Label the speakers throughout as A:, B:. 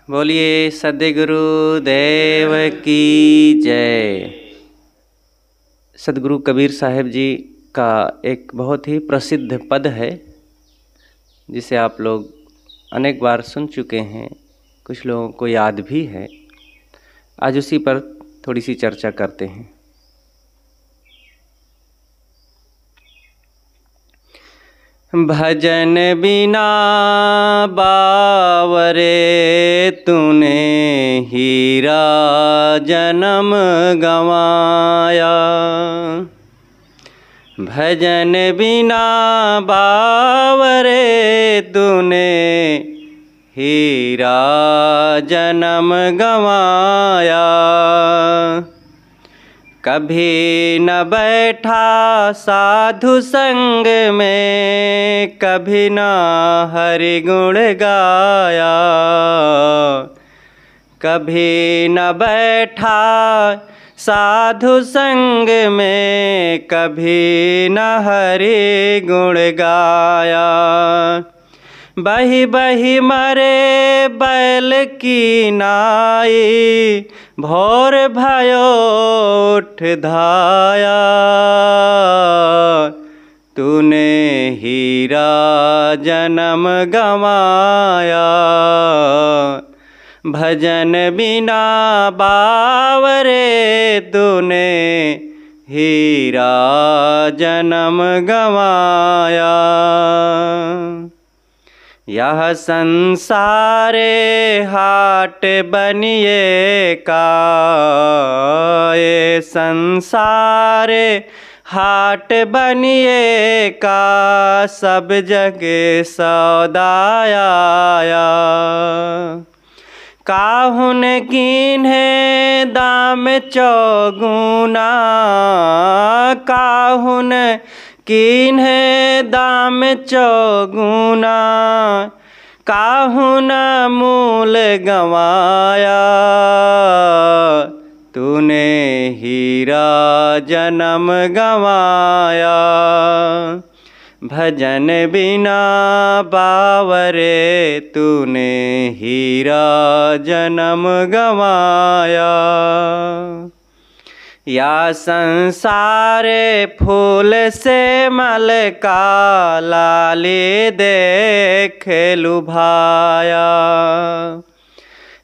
A: बोलिए सद्गुरु देव की जय। सद्गुरु कबीर साहब जी का एक बहुत ही प्रसिद्ध पद है जिसे आप लोग अनेक बार सुन चुके हैं, कुछ लोगों को याद भी है। आज उसी पर थोड़ी सी चर्चा करते हैं। भजन बिना बावरे तूने हीरा जन्म गंवाया। भजन बिना बावरे तूने हीरा जन्म गंवाया। कभी न बैठा साधु संग में, कभी न हरि गुण गाया। कभी न बैठा साधु संग में, कभी न हरि गुण गाया। बही बही मरे बैल की नाई, भोर भयो उठ धाया। तूने हीरा जन्म गंवाया। भजन बिना बावरे तूने हीरा जन्म गंवाया। यह संसारे हाट बनिए का, ये संसारे हाट बनिए का, सब जगे सौदाया। काहुन कीन्हे दाम चौगुना, काहुन कीन्हे दाम चौगुना, काहुन मूल गंवाया। तूने हीरा जन्म गंवाया। भजन बिना बावरे तूने हीरा जन्म गंवाया। या संसारे फूल से मल का, लाली देख लुभाया।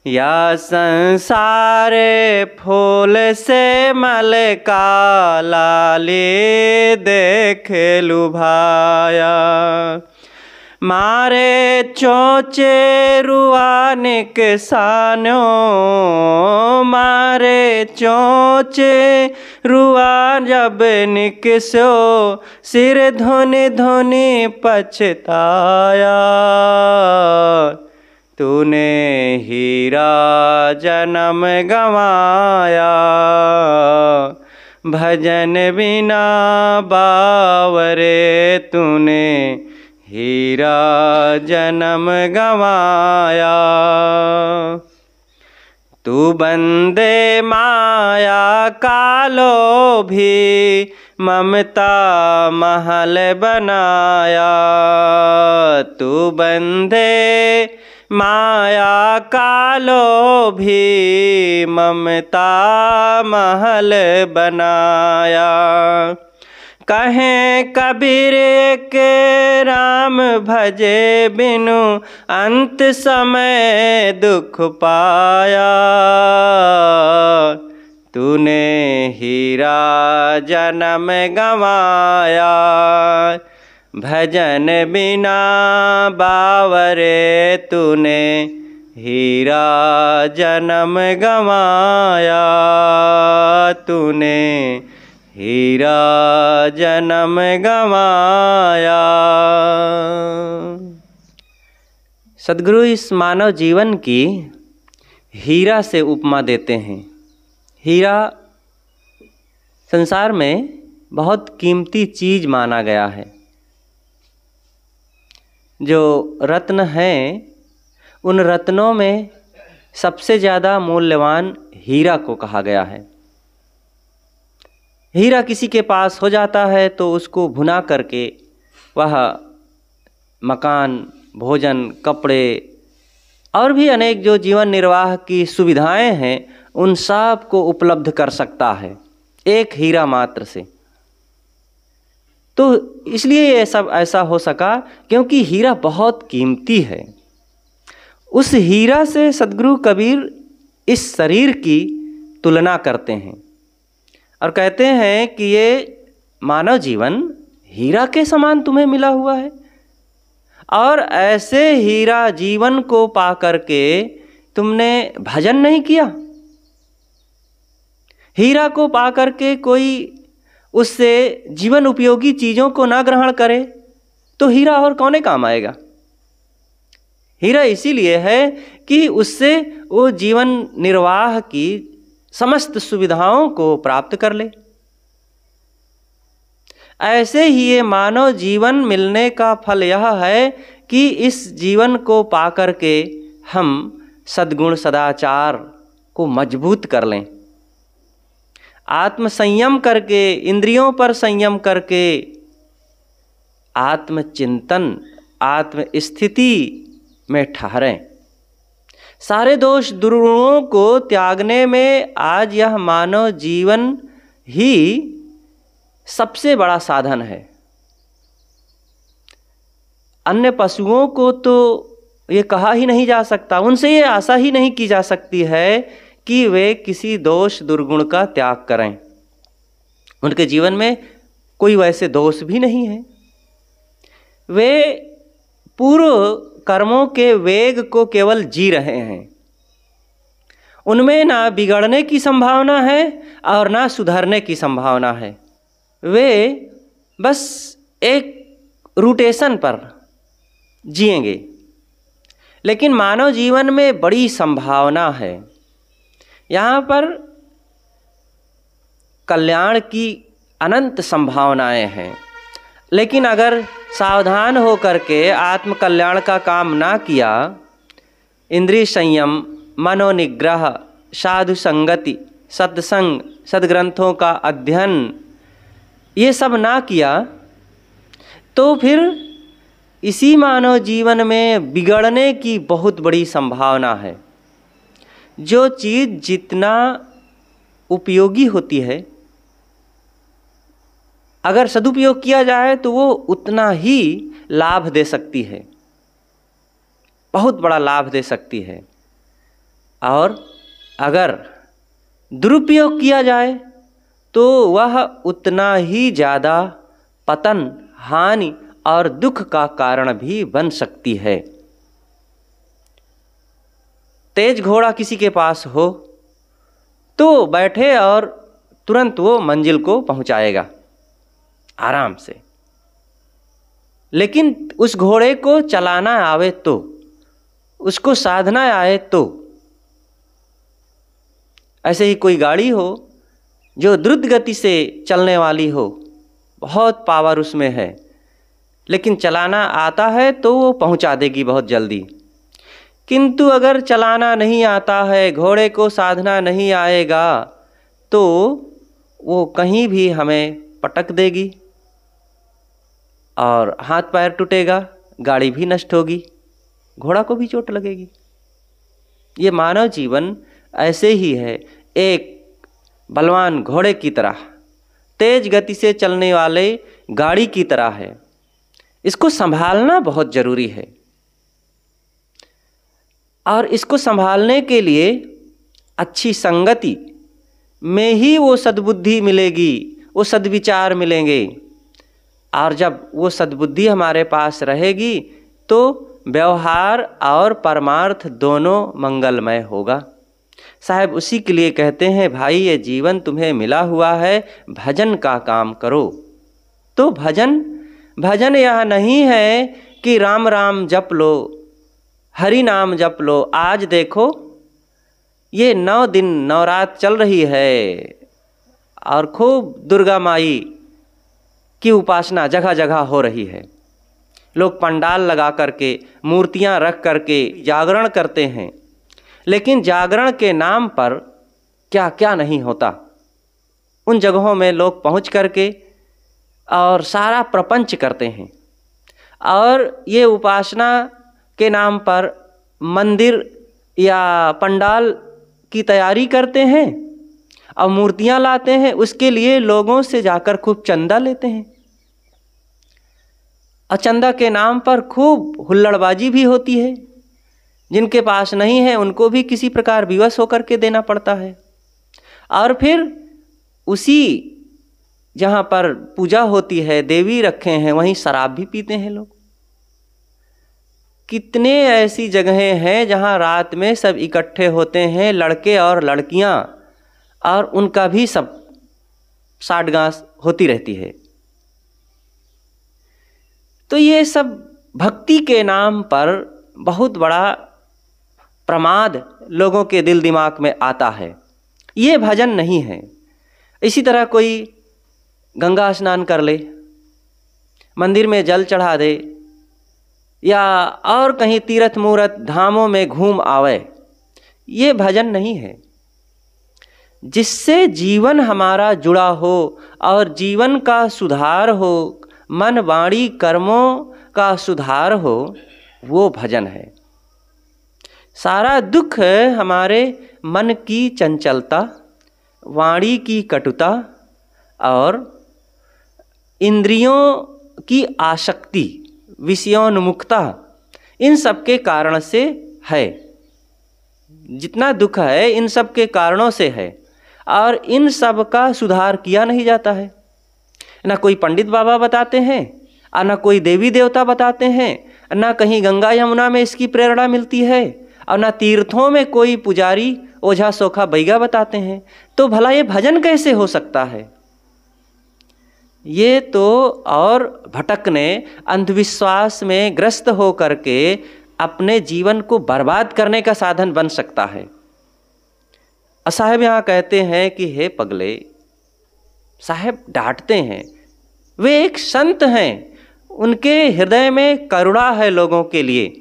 A: या संसारे फूल से मल का, लाली देख लुभाया। मारे चोचे रुआनिक सानो, मारे चोचे रुआ जब निकसो, सिर धुनि धुनि पछताया। तूने हीरा जन्म गंवाया। भजन बिना बावरे तूने हीरा जन्म गंवाया। तू बंदे माया कालो भी, ममता महल बनाया। तू बंदे माया कालो भी, ममता महल बनाया। कहें कबीर के राम भजे बिनु, अंत समय दुख पाया। तूने हीरा जन्म गंवाया। भजन बिना बावरे तूने हीरा जन्म गंवाया। तूने हीरा जन्म गंवाया। सद्गुरु इस मानव जीवन की हीरा से उपमा देते हैं। हीरा संसार में बहुत कीमती चीज माना गया है। जो रत्न हैं, उन रत्नों में सबसे ज़्यादा मूल्यवान हीरा को कहा गया है। हीरा किसी के पास हो जाता है तो उसको भुना करके वह मकान, भोजन, कपड़े और भी अनेक जो जीवन निर्वाह की सुविधाएं हैं उन सब को उपलब्ध कर सकता है एक हीरा मात्र से। तो इसलिए ये सब ऐसा हो सका क्योंकि हीरा बहुत कीमती है। उस हीरा से सद्गुरु कबीर इस शरीर की तुलना करते हैं और कहते हैं कि ये मानव जीवन हीरा के समान तुम्हें मिला हुआ है और ऐसे हीरा जीवन को पा करके तुमने भजन नहीं किया। हीरा को पा करके कोई उससे जीवन उपयोगी चीज़ों को ना ग्रहण करे तो हीरा और कौने काम आएगा। हीरा इसीलिए है कि उससे वो जीवन निर्वाह की समस्त सुविधाओं को प्राप्त कर ले। ऐसे ही ये मानव जीवन मिलने का फल यह है कि इस जीवन को पाकर के हम सद्गुण सदाचार को मजबूत कर लें, आत्म संयम करके, इंद्रियों पर संयम करके, आत्मचिंतन आत्म स्थिति में ठहरें। सारे दोष दुर्गुणों को त्यागने में आज यह मानव जीवन ही सबसे बड़ा साधन है। अन्य पशुओं को तो ये कहा ही नहीं जा सकता, उनसे ये आशा ही नहीं की जा सकती है कि वे किसी दोष दुर्गुण का त्याग करें। उनके जीवन में कोई वैसे दोष भी नहीं है। वे पूर्व कर्मों के वेग को केवल जी रहे हैं। उनमें ना बिगड़ने की संभावना है और ना सुधरने की संभावना है। वे बस एक रूटेशन पर जिएंगे। लेकिन मानव जीवन में बड़ी संभावना है। यहाँ पर कल्याण की अनंत संभावनाएं हैं। लेकिन अगर सावधान हो करके आत्म कल्याण का काम ना किया, इंद्रिय संयम, मनोनिग्रह, साधु संगति, सत्संग, सद्ग्रंथों का अध्ययन ये सब ना किया तो फिर इसी मानव जीवन में बिगड़ने की बहुत बड़ी संभावना है। जो चीज़ जितना उपयोगी होती है अगर सदुपयोग किया जाए तो वो उतना ही लाभ दे सकती है, बहुत बड़ा लाभ दे सकती है। और अगर दुरुपयोग किया जाए तो वह उतना ही ज़्यादा पतन, हानि और दुख का कारण भी बन सकती है। तेज घोड़ा किसी के पास हो तो बैठे और तुरंत वो मंजिल को पहुंचाएगा आराम से। लेकिन उस घोड़े को चलाना आवे तो, उसको साधना आए तो, ऐसे ही कोई गाड़ी हो जो द्रुत गति से चलने वाली हो, बहुत पावर उसमें है, लेकिन चलाना आता है तो वो पहुंचा देगी बहुत जल्दी। किंतु अगर चलाना नहीं आता है, घोड़े को साधना नहीं आएगा तो वो कहीं भी हमें पटक देगी और हाथ पैर टूटेगा, गाड़ी भी नष्ट होगी, घोड़ा को भी चोट लगेगी। ये मानव जीवन ऐसे ही है, एक बलवान घोड़े की तरह, तेज गति से चलने वाले गाड़ी की तरह है। इसको संभालना बहुत जरूरी है और इसको संभालने के लिए अच्छी संगति में ही वो सद्बुद्धि मिलेगी, वो सद्विचार मिलेंगे। और जब वो सद्बुद्धि हमारे पास रहेगी तो व्यवहार और परमार्थ दोनों मंगलमय होगा। साहब उसी के लिए कहते हैं, भाई ये जीवन तुम्हें मिला हुआ है, भजन का काम करो। तो भजन यह नहीं है कि राम राम जप लो, हरि नाम जप लो। आज देखो ये 9 दिन नवरात चल रही है और खूब दुर्गा माई की उपासना जगह जगह हो रही है। लोग पंडाल लगा करके, मूर्तियां रख करके जागरण करते हैं, लेकिन जागरण के नाम पर क्या क्या नहीं होता। उन जगहों में लोग पहुंच करके और सारा प्रपंच करते हैं और ये उपासना के नाम पर मंदिर या पंडाल की तैयारी करते हैं और मूर्तियां लाते हैं, उसके लिए लोगों से जाकर खूब चंदा लेते हैं और चंदा के नाम पर खूब हुल्लड़बाजी भी होती है। जिनके पास नहीं है उनको भी किसी प्रकार विवश होकर के देना पड़ता है। और फिर उसी जहाँ पर पूजा होती है, देवी रखे हैं, वहीं शराब भी पीते हैं लोग। कितने ऐसी जगहें हैं जहाँ रात में सब इकट्ठे होते हैं, लड़के और लड़कियाँ, और उनका भी सब साठगांठ होती रहती है। तो ये सब भक्ति के नाम पर बहुत बड़ा प्रमाद लोगों के दिल दिमाग में आता है। ये भजन नहीं है। इसी तरह कोई गंगा स्नान कर ले, मंदिर में जल चढ़ा दे, या और कहीं तीर्थ मूर्त धामों में घूम आवे, ये भजन नहीं है। जिससे जीवन हमारा जुड़ा हो और जीवन का सुधार हो, मन वाणी कर्मों का सुधार हो, वो भजन है। सारा दुख हमारे मन की चंचलता, वाणी की कटुता और इंद्रियों की आसक्ति, विषयोन्मुखता, इन सब के कारण से है। जितना दुख है इन सब के कारणों से है, और इन सब का सुधार किया नहीं जाता है। ना कोई पंडित बाबा बताते हैं, और ना कोई देवी देवता बताते हैं, ना कहीं गंगा यमुना में इसकी प्रेरणा मिलती है, और ना तीर्थों में कोई पुजारी ओझा सोखा बैगा बताते हैं। तो भला ये भजन कैसे हो सकता है? ये तो और भटकने, अंधविश्वास में ग्रस्त हो करके अपने जीवन को बर्बाद करने का साधन बन सकता है। साहब यहाँ कहते हैं कि हे पगले, साहब डांटते हैं। वे एक संत हैं, उनके हृदय में करुणा है लोगों के लिए।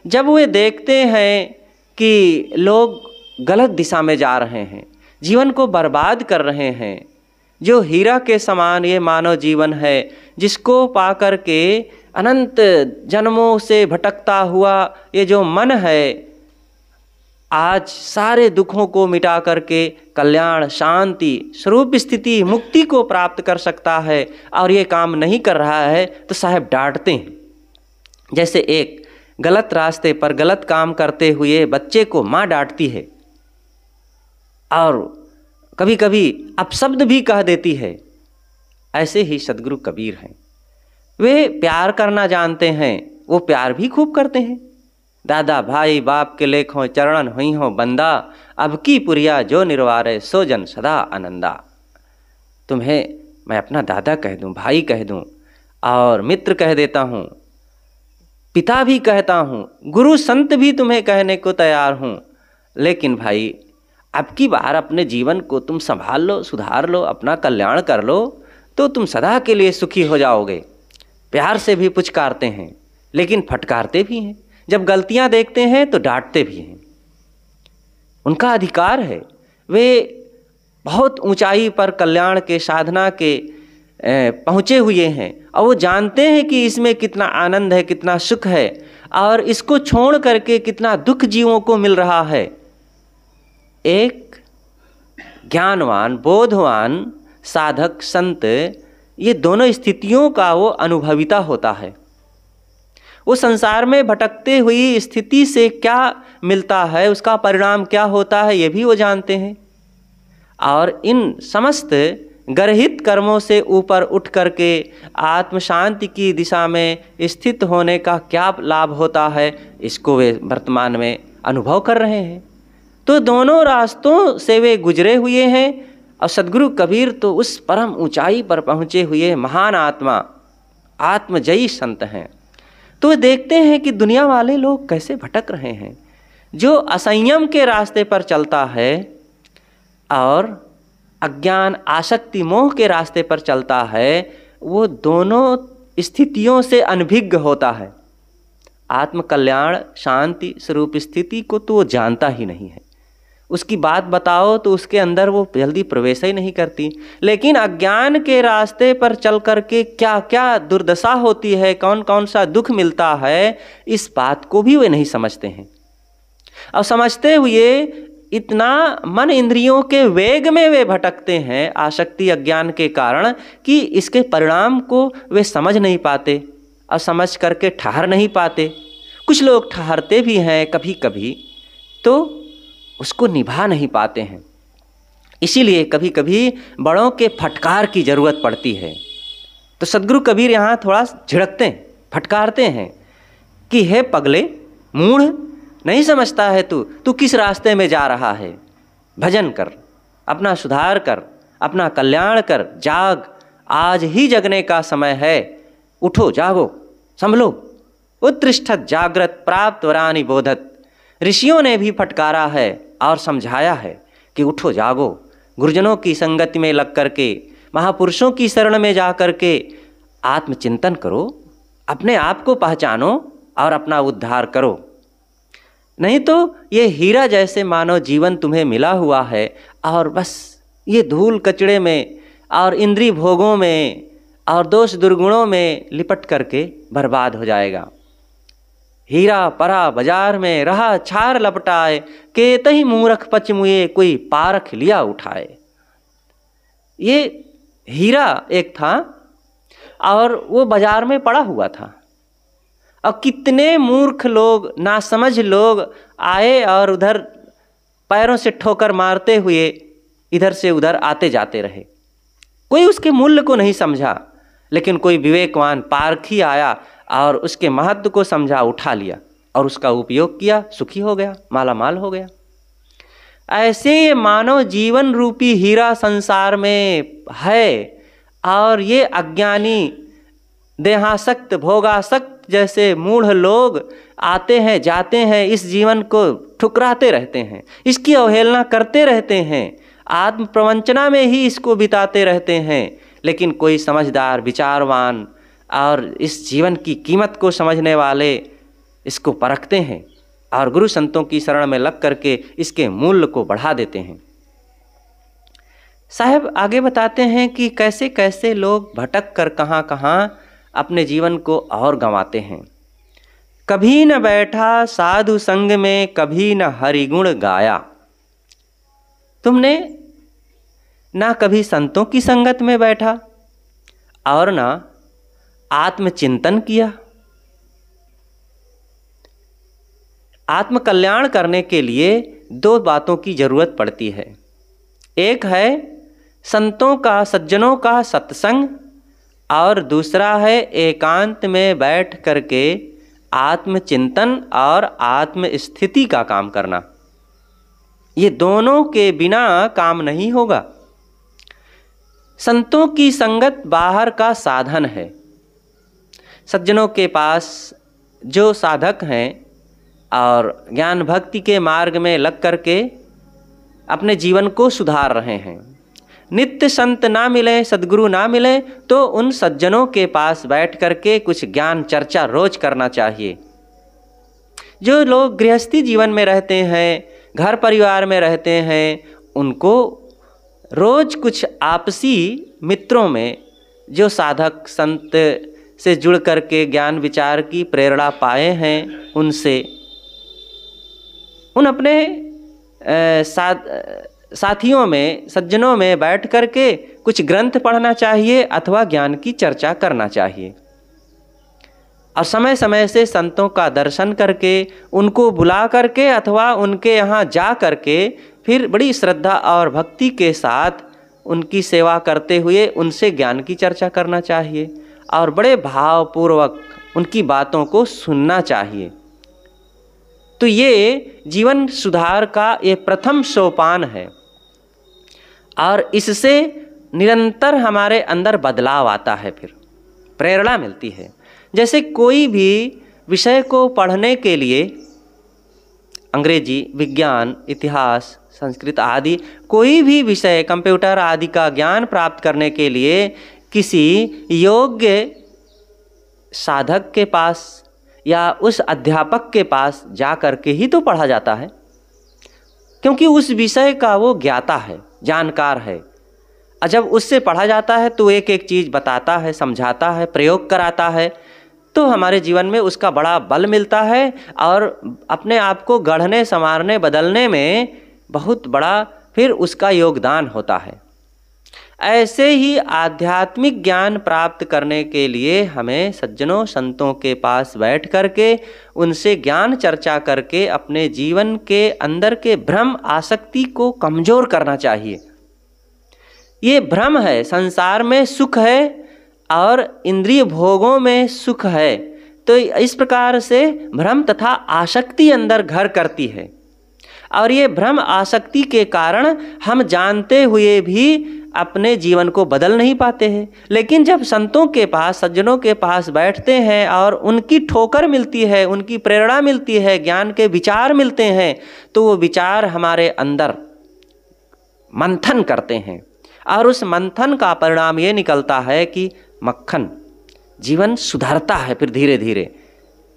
A: जब वे देखते हैं कि लोग गलत दिशा में जा रहे हैं, जीवन को बर्बाद कर रहे हैं, जो हीरा के समान ये मानव जीवन है, जिसको पाकर के अनंत जन्मों से भटकता हुआ ये जो मन है, आज सारे दुखों को मिटा करके कल्याण, शांति, स्वरूप स्थिति, मुक्ति को प्राप्त कर सकता है, और ये काम नहीं कर रहा है, तो साहब डांटते हैं। जैसे एक गलत रास्ते पर गलत काम करते हुए बच्चे को माँ डांटती है और कभी कभी अपशब्द भी कह देती है, ऐसे ही सदगुरु कबीर हैं। वे प्यार करना जानते हैं, वो प्यार भी खूब करते हैं। दादा भाई बाप के लेख हो चरणन हुई हो बंदा, अब की पुरिया जो निर्वारे सो जन सदा आनंदा। तुम्हें मैं अपना दादा कह दूं, भाई कह दूं, और मित्र कह देता हूं, पिता भी कहता हूं, गुरु संत भी तुम्हें कहने को तैयार हूं, लेकिन भाई अब की बार अपने जीवन को तुम संभाल लो, सुधार लो, अपना कल्याण कर लो, तो तुम सदा के लिए सुखी हो जाओगे। प्यार से भी पुचकारते हैं, लेकिन फटकारते भी हैं। जब गलतियां देखते हैं तो डांटते भी हैं। उनका अधिकार है। वे बहुत ऊंचाई पर कल्याण के साधना के पहुँचे हुए हैं, और वो जानते हैं कि इसमें कितना आनंद है, कितना सुख है, और इसको छोड़ करके कितना दुख जीवों को मिल रहा है। एक ज्ञानवान, बोधवान साधक, संत, ये दोनों स्थितियों का वो अनुभविता होता है। वो संसार में भटकते हुई स्थिति से क्या मिलता है, उसका परिणाम क्या होता है, ये भी वो जानते हैं। और इन समस्त गर्हित कर्मों से ऊपर उठ करके आत्म शांति की दिशा में स्थित होने का क्या लाभ होता है, इसको वे वर्तमान में अनुभव कर रहे हैं। तो दोनों रास्तों से वे गुजरे हुए हैं, और सदगुरु कबीर तो उस परम ऊंचाई पर पहुँचे हुए महान आत्मा, आत्मजयी संत हैं। तो वे देखते हैं कि दुनिया वाले लोग कैसे भटक रहे हैं। जो असंयम के रास्ते पर चलता है और अज्ञान, आसक्ति, मोह के रास्ते पर चलता है, वो दोनों स्थितियों से अनभिज्ञ होता है। आत्म कल्याण, शांति, स्वरूप स्थिति को तो वो जानता ही नहीं है। उसकी बात बताओ तो उसके अंदर वो जल्दी प्रवेश ही नहीं करती। लेकिन अज्ञान के रास्ते पर चल करके क्या क्या दुर्दशा होती है, कौन कौन सा दुख मिलता है, इस बात को भी वे नहीं समझते हैं। और समझते हुए इतना मन इंद्रियों के वेग में वे भटकते हैं आसक्ति अज्ञान के कारण कि इसके परिणाम को वे समझ नहीं पाते और समझ करके ठहर नहीं पाते। कुछ लोग ठहरते भी हैं कभी कभी तो उसको निभा नहीं पाते हैं। इसीलिए कभी कभी बड़ों के फटकार की ज़रूरत पड़ती है। तो सद्गुरु कबीर यहाँ थोड़ा झिड़कते हैं, फटकारते हैं कि हे पगले, मूढ़, नहीं समझता है तू किस रास्ते में जा रहा है। भजन कर, अपना सुधार कर, अपना कल्याण कर, जाग, आज ही जगने का समय है। उठो, जागो, संभलो। उत्तिष्ठत् जागृत प्राप्त वरानि बोधत। ऋषियों ने भी फटकारा है और समझाया है कि उठो, जागो, गुरुजनों की संगति में लग करके, महापुरुषों की शरण में जा करके आत्मचिंतन करो, अपने आप को पहचानो और अपना उद्धार करो। नहीं तो ये हीरा जैसे मानव जीवन तुम्हें मिला हुआ है और बस ये धूल कचड़े में और इंद्रिय भोगों में और दोष दुर्गुणों में लिपट करके बर्बाद हो जाएगा। हीरा परा बाजार में रहा छार लपटाए, के तही मूरख पच मुए कोई पारख लिया उठाए। ये हीरा एक था और वो बाजार में पड़ा हुआ था और कितने मूर्ख लोग, नासमझ लोग आए और उधर पैरों से ठोकर मारते हुए इधर से उधर आते जाते रहे। कोई उसके मूल्य को नहीं समझा, लेकिन कोई विवेकवान पारखी आया और उसके महत्व को समझा, उठा लिया और उसका उपयोग किया, सुखी हो गया, माला माल हो गया। ऐसे ये मानव जीवन रूपी हीरा संसार में है और ये अज्ञानी, देहासक्त, भोगासक्त जैसे मूढ़ लोग आते हैं जाते हैं, इस जीवन को ठुकराते रहते हैं, इसकी अवहेलना करते रहते हैं, आत्म प्रवंचना में ही इसको बिताते रहते हैं। लेकिन कोई समझदार, विचारवान और इस जीवन की कीमत को समझने वाले इसको परखते हैं और गुरु संतों की शरण में लग करके इसके मूल्य को बढ़ा देते हैं। साहब आगे बताते हैं कि कैसे कैसे लोग भटक कर कहाँ कहाँ अपने जीवन को और गंवाते हैं। कभी न बैठा साधु संग में, कभी न हरिगुण गाया। तुमने ना कभी संतों की संगत में बैठा और ना आत्मचिंतन किया। आत्म कल्याण करने के लिए दो बातों की जरूरत पड़ती है। एक है संतों का, सज्जनों का सत्संग और दूसरा है एकांत में बैठ करके आत्मचिंतन और आत्म स्थिति का काम करना। ये दोनों के बिना काम नहीं होगा। संतों की संगत बाहर का साधन है। सज्जनों के पास जो साधक हैं और ज्ञान भक्ति के मार्ग में लग करके अपने जीवन को सुधार रहे हैं, नित्य संत ना मिले, सद्गुरु ना मिले तो उन सज्जनों के पास बैठ करके कुछ ज्ञान चर्चा रोज करना चाहिए। जो लोग गृहस्थी जीवन में रहते हैं, घर परिवार में रहते हैं, उनको रोज कुछ आपसी मित्रों में जो साधक संत से जुड़ करके ज्ञान विचार की प्रेरणा पाए हैं, उनसे उन अपने साथियों में, सज्जनों में बैठ करके कुछ ग्रंथ पढ़ना चाहिए अथवा ज्ञान की चर्चा करना चाहिए। और समय समय से संतों का दर्शन करके, उनको बुला करके अथवा उनके यहाँ जा करके फिर बड़ी श्रद्धा और भक्ति के साथ उनकी सेवा करते हुए उनसे ज्ञान की चर्चा करना चाहिए और बड़े भावपूर्वक उनकी बातों को सुनना चाहिए। तो ये जीवन सुधार का ये प्रथम सोपान है और इससे निरंतर हमारे अंदर बदलाव आता है, फिर प्रेरणा मिलती है। जैसे कोई भी विषय को पढ़ने के लिए अंग्रेजी, विज्ञान, इतिहास, संस्कृत आदि कोई भी विषय, कंप्यूटर आदि का ज्ञान प्राप्त करने के लिए किसी योग्य साधक के पास या उस अध्यापक के पास जा कर के ही तो पढ़ा जाता है, क्योंकि उस विषय का वो ज्ञाता है, जानकार है। और जब उससे पढ़ा जाता है तो एक एक चीज़ बताता है, समझाता है, प्रयोग कराता है, तो हमारे जीवन में उसका बड़ा बल मिलता है और अपने आप को गढ़ने, संवारने, बदलने में बहुत बड़ा फिर उसका योगदान होता है। ऐसे ही आध्यात्मिक ज्ञान प्राप्त करने के लिए हमें सज्जनों, संतों के पास बैठ करके उनसे ज्ञान चर्चा करके अपने जीवन के अंदर के भ्रम, आसक्ति को कमज़ोर करना चाहिए। ये भ्रम है, संसार में सुख है और इंद्रिय भोगों में सुख है, तो इस प्रकार से भ्रम तथा आसक्ति अंदर घर करती है और ये भ्रम आसक्ति के कारण हम जानते हुए भी अपने जीवन को बदल नहीं पाते हैं। लेकिन जब संतों के पास, सज्जनों के पास बैठते हैं और उनकी ठोकर मिलती है, उनकी प्रेरणा मिलती है, ज्ञान के विचार मिलते हैं, तो वो विचार हमारे अंदर मंथन करते हैं और उस मंथन का परिणाम ये निकलता है कि मक्खन, जीवन सुधरता है। फिर धीरे धीरे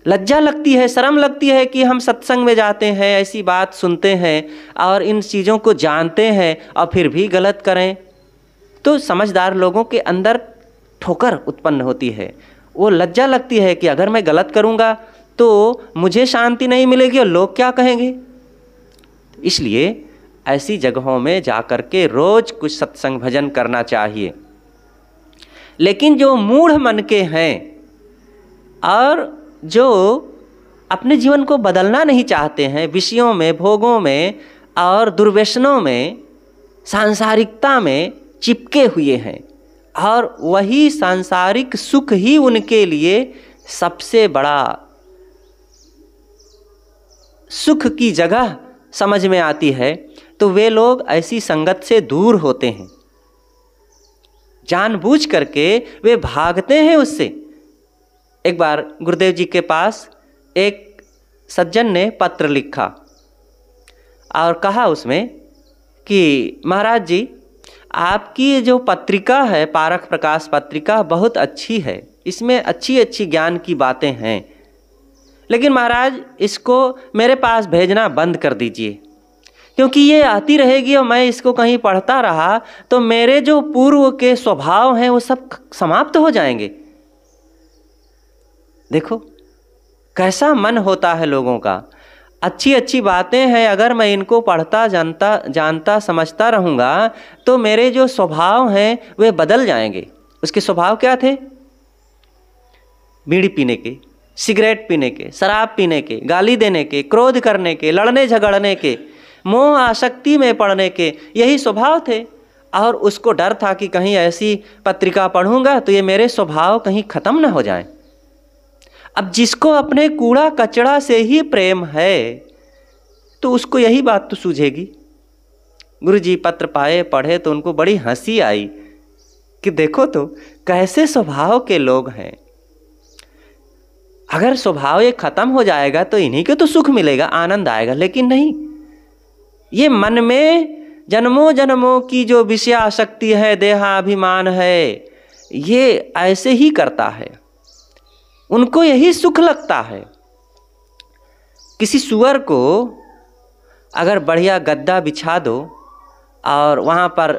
A: लज्जा लगती है, शर्म लगती है कि हम सत्संग में जाते हैं, ऐसी बात सुनते हैं और इन चीज़ों को जानते हैं और फिर भी गलत करें, तो समझदार लोगों के अंदर ठोकर उत्पन्न होती है। वो लज्जा लगती है कि अगर मैं गलत करूँगा तो मुझे शांति नहीं मिलेगी और लोग क्या कहेंगे। इसलिए ऐसी जगहों में जाकर के रोज़ कुछ सत्संग भजन करना चाहिए। लेकिन जो मूढ़ मन के हैं और जो अपने जीवन को बदलना नहीं चाहते हैं, विषयों में, भोगों में और दुर्व्यसनों में, सांसारिकता में चिपके हुए हैं और वही सांसारिक सुख ही उनके लिए सबसे बड़ा सुख की जगह समझ में आती है, तो वे लोग ऐसी संगत से दूर होते हैं। जानबूझ करके वे भागते हैं उससे। एक बार गुरुदेव जी के पास एक सज्जन ने पत्र लिखा और कहा उसमें कि महाराज जी, आपकी जो पत्रिका है, पारख प्रकाश पत्रिका, बहुत अच्छी है, इसमें अच्छी अच्छी ज्ञान की बातें हैं, लेकिन महाराज इसको मेरे पास भेजना बंद कर दीजिए, क्योंकि ये आती रहेगी और मैं इसको कहीं पढ़ता रहा तो मेरे जो पूर्व के स्वभाव हैं वो सब समाप्त हो जाएंगे। देखो कैसा मन होता है लोगों का। अच्छी अच्छी बातें हैं, अगर मैं इनको पढ़ता, जानता समझता रहूँगा तो मेरे जो स्वभाव हैं वे बदल जाएंगे। उसके स्वभाव क्या थे? बीड़ी पीने के, सिगरेट पीने के, शराब पीने के, गाली देने के, क्रोध करने के, लड़ने झगड़ने के, मोह आसक्ति में पड़ने के, यही स्वभाव थे। और उसको डर था कि कहीं ऐसी पत्रिका पढ़ूंगा तो ये मेरे स्वभाव कहीं ख़त्म ना हो जाए। अब जिसको अपने कूड़ा कचड़ा से ही प्रेम है तो उसको यही बात तो सूझेगी। गुरुजी पत्र पाए, पढ़े तो उनको बड़ी हंसी आई कि देखो तो कैसे स्वभाव के लोग हैं। अगर स्वभाव ये खत्म हो जाएगा तो इन्हीं को तो सुख मिलेगा, आनंद आएगा, लेकिन नहीं, ये मन में जन्मों जन्मों की जो विषयासक्ति है, देहाभिमान है, ये ऐसे ही करता है, उनको यही सुख लगता है। किसी सुअर को अगर बढ़िया गद्दा बिछा दो और वहाँ पर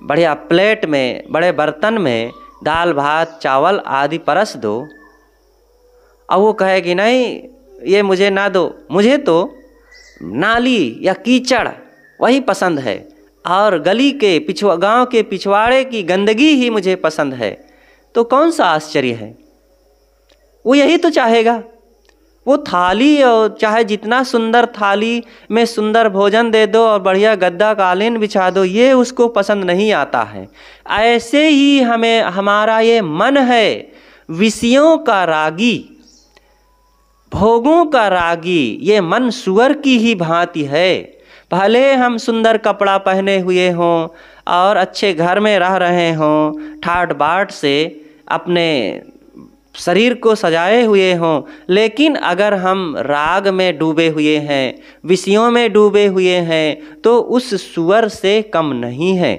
A: बढ़िया प्लेट में, बड़े बर्तन में दाल भात चावल आदि परस दो और वो कहेगी नहीं ये मुझे ना दो, मुझे तो नाली या कीचड़ वही पसंद है और गली के गांव के पिछवाड़े की गंदगी ही मुझे पसंद है, तो कौन सा आश्चर्य है, वो यही तो चाहेगा। वो थाली, और चाहे जितना सुंदर थाली में सुंदर भोजन दे दो और बढ़िया गद्दा कालीन बिछा दो, ये उसको पसंद नहीं आता है। ऐसे ही हमारा ये मन है विषयों का रागी, भोगों का रागी। ये मन सुअर की ही भांति है। भले हम सुंदर कपड़ा पहने हुए हों और अच्छे घर में रह रहे हों, ठाट बाट से अपने शरीर को सजाए हुए हों, लेकिन अगर हम राग में डूबे हुए हैं, विषयों में डूबे हुए हैं, तो उस सुअर से कम नहीं है।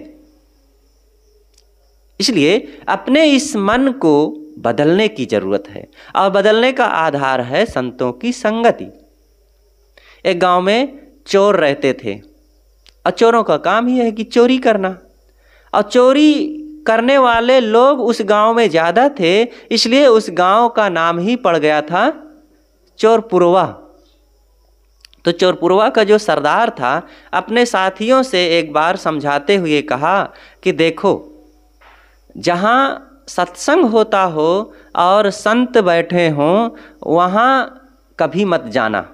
A: इसलिए अपने इस मन को बदलने की जरूरत है और बदलने का आधार है संतों की संगति। एक गांव में चोर रहते थे और चोरों का काम ही है कि चोरी करना, और चोरी करने वाले लोग उस गांव में ज़्यादा थे, इसलिए उस गांव का नाम ही पड़ गया था चोरपुरवा। तो चोरपुरवा का जो सरदार था अपने साथियों से एक बार समझाते हुए कहा कि देखो, जहाँ सत्संग होता हो और संत बैठे हों वहाँ कभी मत जाना।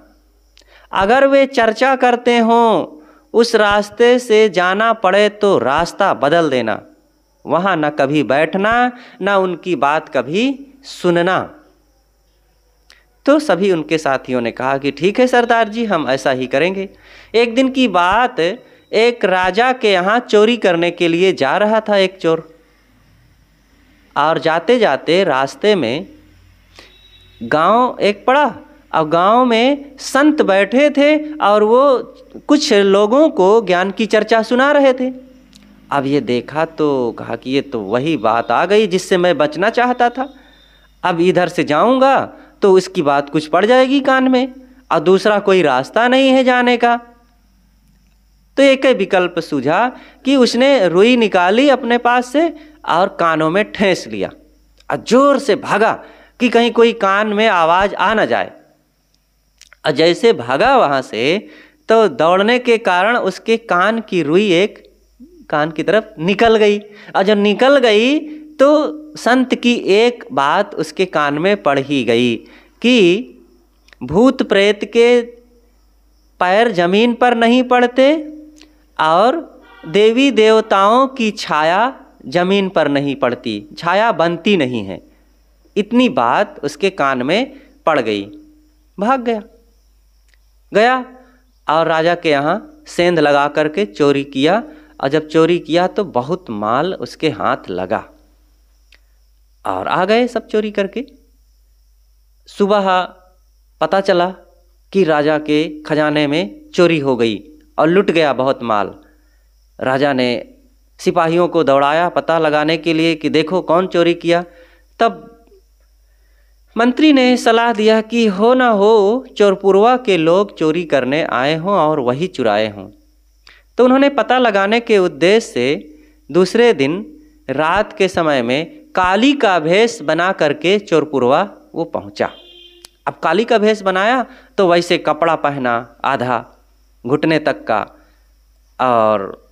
A: अगर वे चर्चा करते हों उस रास्ते से जाना पड़े तो रास्ता बदल देना, वहाँ न कभी बैठना न उनकी बात कभी सुनना। तो सभी उनके साथियों ने कहा कि ठीक है सरदार जी, हम ऐसा ही करेंगे। एक दिन की बात, एक राजा के यहाँ चोरी करने के लिए जा रहा था एक चोर, और जाते जाते रास्ते में गांव एक पड़ा और गांव में संत बैठे थे और वो कुछ लोगों को ज्ञान की चर्चा सुना रहे थे। अब ये देखा तो कहा कि ये तो वही बात आ गई जिससे मैं बचना चाहता था। अब इधर से जाऊंगा तो इसकी बात कुछ पड़ जाएगी कान में, और दूसरा कोई रास्ता नहीं है जाने का। तो एक ही विकल्प सूझा कि उसने रुई निकाली अपने पास से और कानों में ठेस लिया और जोर से भागा कि कहीं कोई कान में आवाज़ आ ना जाए। और जैसे भागा वहाँ से तो दौड़ने के कारण उसके कान की रुई एक कान की तरफ निकल गई, और जब निकल गई तो संत की एक बात उसके कान में पड़ ही गई कि भूत प्रेत के पैर जमीन पर नहीं पड़ते और देवी देवताओं की छाया जमीन पर नहीं पड़ती, छाया बनती नहीं है। इतनी बात उसके कान में पड़ गई। भाग गया और राजा के यहाँ सेंध लगा करके चोरी किया, और जब चोरी किया तो बहुत माल उसके हाथ लगा और आ गए सब चोरी करके। सुबह पता चला कि राजा के खजाने में चोरी हो गई और लुट गया बहुत माल। राजा ने सिपाहियों को दौड़ाया पता लगाने के लिए कि देखो कौन चोरी किया। तब मंत्री ने सलाह दिया कि हो ना हो चोरपुरवा के लोग चोरी करने आए हों और वही चुराए हों। तो उन्होंने पता लगाने के उद्देश्य से दूसरे दिन रात के समय में काली का भेष बना करके चोरपुरवा वो पहुंचा। अब काली का भेष बनाया तो वैसे कपड़ा पहना आधा घुटने तक का, और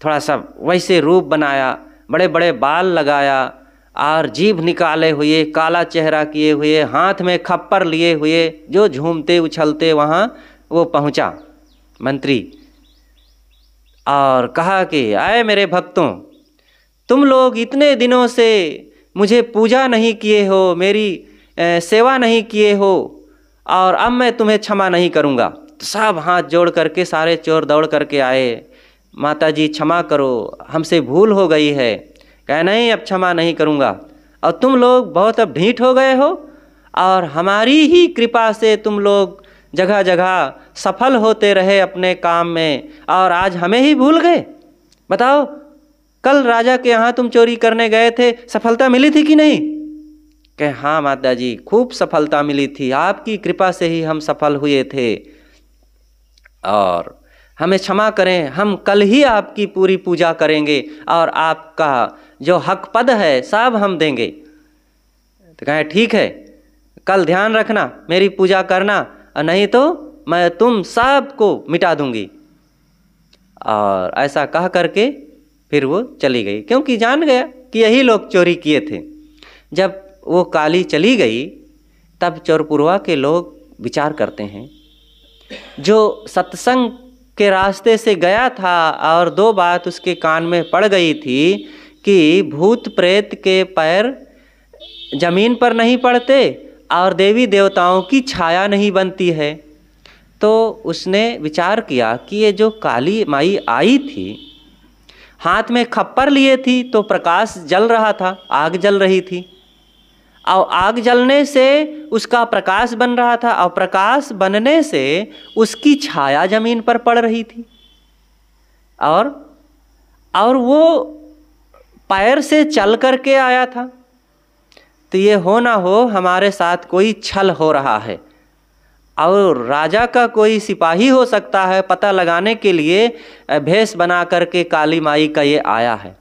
A: थोड़ा सा वैसे रूप बनाया, बड़े बड़े बाल लगाया और जीभ निकाले हुए, काला चेहरा किए हुए, हाथ में खप्पर लिए हुए, जो झूमते उछलते वहाँ वो पहुँचा मंत्री, और कहा कि आए मेरे भक्तों, तुम लोग इतने दिनों से मुझे पूजा नहीं किए हो, मेरी सेवा नहीं किए हो, और अब मैं तुम्हें क्षमा नहीं करूँगा। तो सब हाथ जोड़ करके सारे चोर दौड़ करके आए, माता जी क्षमा करो, हमसे भूल हो गई है। कहे नहीं, अब क्षमा नहीं करूँगा, और तुम लोग बहुत अब ढीठ हो गए हो और हमारी ही कृपा से तुम लोग जगह जगह सफल होते रहे अपने काम में, और आज हमें ही भूल गए। बताओ, कल राजा के यहाँ तुम चोरी करने गए थे, सफलता मिली थी कि नहीं? कहे हाँ माता जी, खूब सफलता मिली थी, आपकी कृपा से ही हम सफल हुए थे, और हमें क्षमा करें, हम कल ही आपकी पूरी पूजा करेंगे और आपका जो हक पद है सब हम देंगे। तो कहे ठीक है, कल ध्यान रखना, मेरी पूजा करना, और नहीं तो मैं तुम सबको मिटा दूंगी। और ऐसा कह करके फिर वो चली गई, क्योंकि जान गया कि यही लोग चोरी किए थे। जब वो काली चली गई तब चोरपुरवा के लोग विचार करते हैं, जो सत्संग के रास्ते से गया था और दो बात उसके कान में पड़ गई थी कि भूत प्रेत के पैर जमीन पर नहीं पड़ते और देवी देवताओं की छाया नहीं बनती है। तो उसने विचार किया कि ये जो काली माई आई थी, हाथ में खप्पर लिए थी तो प्रकाश जल रहा था, आग जल रही थी, और आग जलने से उसका प्रकाश बन रहा था, और प्रकाश बनने से उसकी छाया जमीन पर पड़ रही थी, और वो पैर से चल करके आया था। तो ये हो ना हो हमारे साथ कोई छल हो रहा है, और राजा का कोई सिपाही हो सकता है, पता लगाने के लिए भेष बना करके काली माई का ये आया है।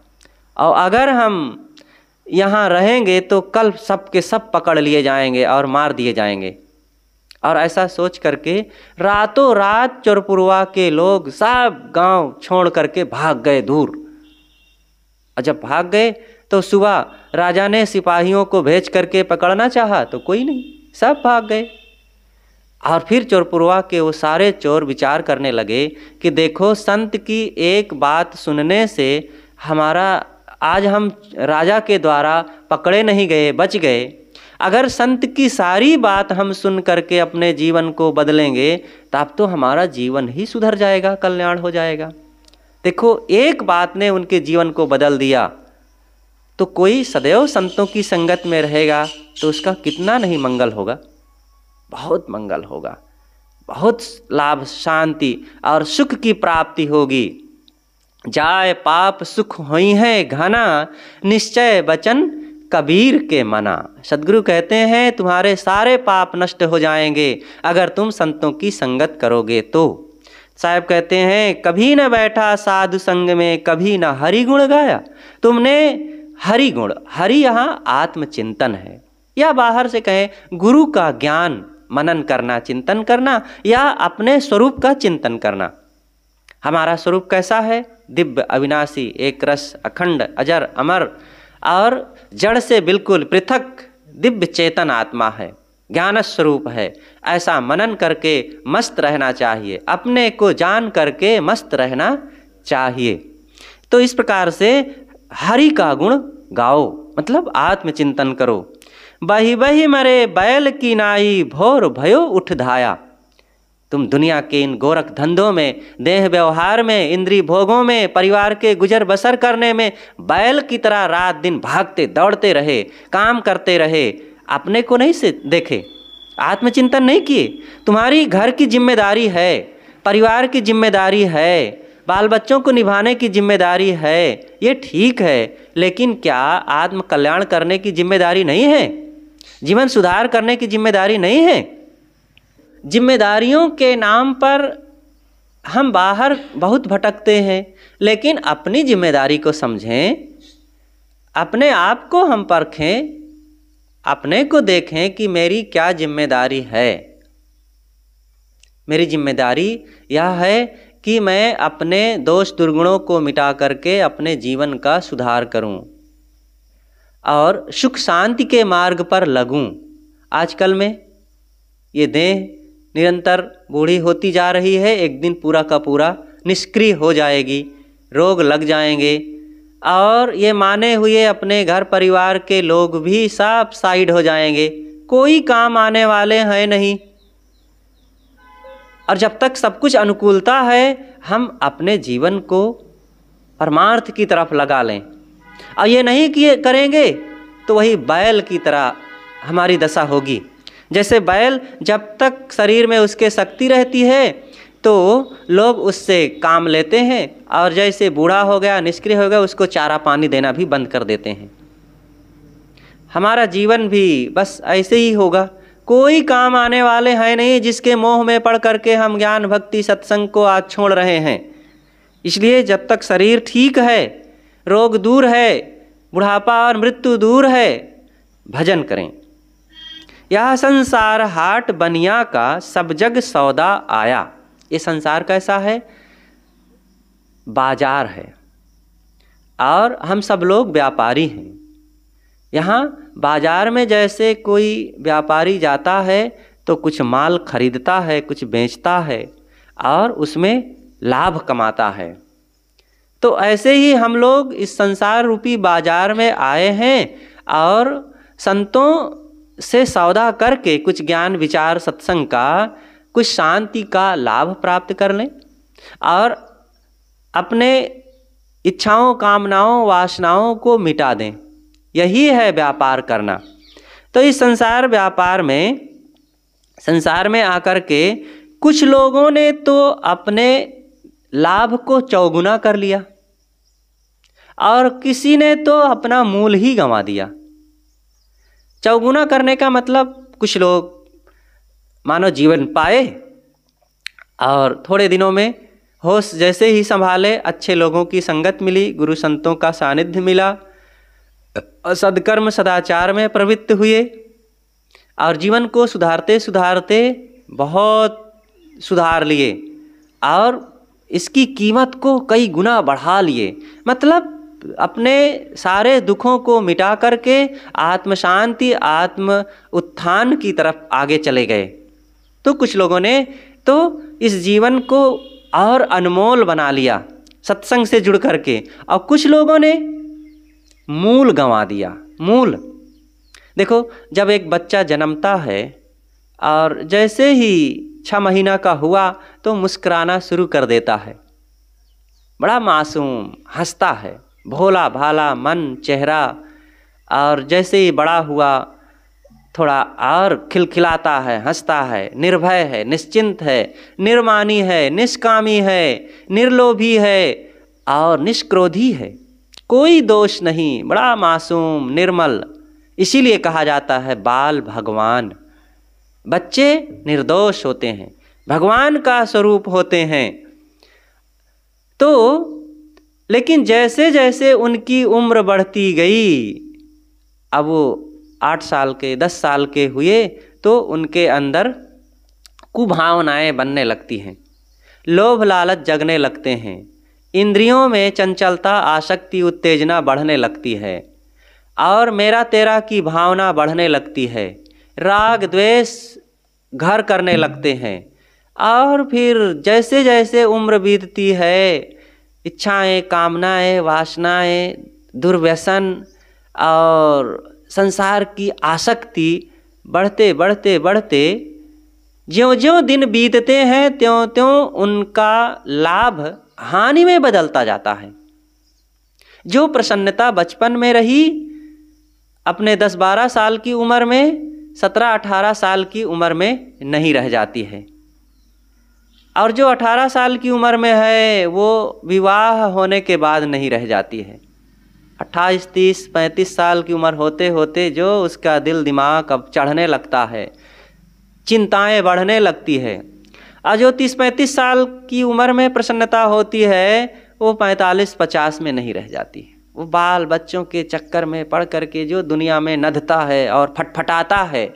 A: और अगर हम यहाँ रहेंगे तो कल सब के सब पकड़ लिए जाएंगे और मार दिए जाएंगे। और ऐसा सोच करके रातों रात चोरपुरवा के लोग सब गांव छोड़ करके भाग गए दूर। और जब भाग गए तो सुबह राजा ने सिपाहियों को भेज करके पकड़ना चाहा तो कोई नहीं, सब भाग गए। और फिर चोरपुरवा के वो सारे चोर विचार करने लगे कि देखो, संत की एक बात सुनने से हमारा आज हम राजा के द्वारा पकड़े नहीं गए, बच गए। अगर संत की सारी बात हम सुन करके अपने जीवन को बदलेंगे तब तो हमारा जीवन ही सुधर जाएगा, कल्याण हो जाएगा। देखो, एक बात ने उनके जीवन को बदल दिया। तो कोई सदैव संतों की संगत में रहेगा तो उसका कितना नहीं मंगल होगा, बहुत मंगल होगा, बहुत लाभ, शांति और सुख की प्राप्ति होगी। जाए पाप सुख होई है घना, निश्चय बचन कबीर के मना। सदगुरु कहते हैं तुम्हारे सारे पाप नष्ट हो जाएंगे अगर तुम संतों की संगत करोगे तो। साहब कहते हैं कभी न बैठा साधु संग में, कभी न हरि गुण गाया। तुमने हरि गुण, हरि यहाँ आत्मचिंतन है, या बाहर से कहें गुरु का ज्ञान मनन करना, चिंतन करना, या अपने स्वरूप का चिंतन करना। हमारा स्वरूप कैसा है? दिव्य, अविनाशी, एक रस, अखंड, अजर, अमर और जड़ से बिल्कुल पृथक दिव्य चेतन आत्मा है, ज्ञान स्वरूप है। ऐसा मनन करके मस्त रहना चाहिए, अपने को जान करके मस्त रहना चाहिए। तो इस प्रकार से हरि का गुण गाओ, मतलब आत्मचिंतन करो। बही बही मरे बैल की नाई, भोर भयो उठ धाया। तुम दुनिया के इन गोरख धंधों में, देह व्यवहार में, इंद्रिय भोगों में, परिवार के गुजर बसर करने में बैल की तरह रात दिन भागते दौड़ते रहे, काम करते रहे, अपने को नहीं से देखे, आत्मचिंतन नहीं किए। तुम्हारी घर की जिम्मेदारी है, परिवार की जिम्मेदारी है, बाल बच्चों को निभाने की जिम्मेदारी है, ये ठीक है, लेकिन क्या आत्म कल्याण करने की जिम्मेदारी नहीं है? जीवन सुधार करने की जिम्मेदारी नहीं है? जिम्मेदारियों के नाम पर हम बाहर बहुत भटकते हैं, लेकिन अपनी जिम्मेदारी को समझें, अपने आप को हम परखें, अपने को देखें कि मेरी क्या जिम्मेदारी है। मेरी जिम्मेदारी यह है कि मैं अपने दोष दुर्गुणों को मिटा करके अपने जीवन का सुधार करूं और सुख शांति के मार्ग पर लगूं। आजकल में ये देह निरंतर बूढ़ी होती जा रही है, एक दिन पूरा का पूरा निष्क्रिय हो जाएगी, रोग लग जाएंगे और ये माने हुए अपने घर परिवार के लोग भी सब साइड हो जाएंगे, कोई काम आने वाले हैं नहीं। और जब तक सब कुछ अनुकूलता है, हम अपने जीवन को परमार्थ की तरफ लगा लें। और ये नहीं किए करेंगे तो वही बैल की तरह हमारी दशा होगी। जैसे बैल जब तक शरीर में उसके शक्ति रहती है तो लोग उससे काम लेते हैं, और जैसे बूढ़ा हो गया, निष्क्रिय हो गया, उसको चारा पानी देना भी बंद कर देते हैं। हमारा जीवन भी बस ऐसे ही होगा, कोई काम आने वाले हैं नहीं, जिसके मोह में पड़ करके हम ज्ञान भक्ति सत्संग को आज छोड़ रहे हैं। इसलिए जब तक शरीर ठीक है, रोग दूर है, बुढ़ापा और मृत्यु दूर है, भजन करें। यह संसार हाट बनिया का, सब जग सौदा आया। ये संसार कैसा है? बाजार है और हम सब लोग व्यापारी हैं। यहाँ बाजार में जैसे कोई व्यापारी जाता है तो कुछ माल खरीदता है, कुछ बेचता है और उसमें लाभ कमाता है। तो ऐसे ही हम लोग इस संसार रूपी बाजार में आए हैं और संतों से सौदा करके कुछ ज्ञान विचार सत्संग का, कुछ शांति का लाभ प्राप्त कर लें और अपने इच्छाओं, कामनाओं, वासनाओं को मिटा दें। यही है व्यापार करना। तो इस संसार व्यापार में, संसार में आकर के कुछ लोगों ने तो अपने लाभ को चौगुना कर लिया और किसी ने तो अपना मूल ही गंवा दिया। चौगुना करने का मतलब, कुछ लोग मानो जीवन पाए और थोड़े दिनों में होश जैसे ही संभाले, अच्छे लोगों की संगत मिली, गुरु संतों का सानिध्य मिला, सद्कर्म सदाचार में प्रवृत्त हुए और जीवन को सुधारते सुधारते बहुत सुधार लिए और इसकी कीमत को कई गुना बढ़ा लिए। मतलब अपने सारे दुखों को मिटा करके आत्म शांति, आत्म उत्थान की तरफ आगे चले गए। तो कुछ लोगों ने तो इस जीवन को और अनमोल बना लिया सत्संग से जुड़ करके, और कुछ लोगों ने मूल गंवा दिया। मूल देखो, जब एक बच्चा जन्मता है और जैसे ही 6 महीना का हुआ तो मुस्कुराना शुरू कर देता है, बड़ा मासूम, हंसता है, भोला भाला मन चेहरा, और जैसे ही बड़ा हुआ थोड़ा और खिलखिलाता है, हंसता है, निर्भय है, निश्चिंत है, निर्मानी है, निष्कामी है, निर्लोभी है और निष्क्रोधी है, कोई दोष नहीं, बड़ा मासूम निर्मल। इसीलिए कहा जाता है बाल भगवान। बच्चे निर्दोष होते हैं, भगवान का स्वरूप होते हैं। तो लेकिन जैसे जैसे उनकी उम्र बढ़ती गई, अब वो 8 साल के 10 साल के हुए तो उनके अंदर कुभावनाएं बनने लगती हैं, लोभ लालच जगने लगते हैं, इंद्रियों में चंचलता आसक्ति उत्तेजना बढ़ने लगती है और मेरा तेरा की भावना बढ़ने लगती है, राग द्वेष घर करने लगते हैं। और फिर जैसे जैसे उम्र बीतती है, इच्छाएं, कामनाएं, वासनाएं, दुर्व्यसन और संसार की आसक्ति बढ़ते बढ़ते बढ़ते ज्यों ज्यों दिन बीतते हैं त्यों त्यों उनका लाभ हानि में बदलता जाता है। जो प्रसन्नता बचपन में रही, अपने 10-12 साल की उम्र में, 17-18 साल की उम्र में नहीं रह जाती है। और जो 18 साल की उम्र में है वो विवाह होने के बाद नहीं रह जाती है। 28, 30, 35 साल की उम्र होते होते जो उसका दिल दिमाग अब चढ़ने लगता है, चिंताएं बढ़ने लगती है। और जो 30-35 साल की उम्र में प्रसन्नता होती है वो 45-50 में नहीं रह जाती है। वो बाल बच्चों के चक्कर में पड़ करके जो दुनिया में नधता है और फटफटाता है।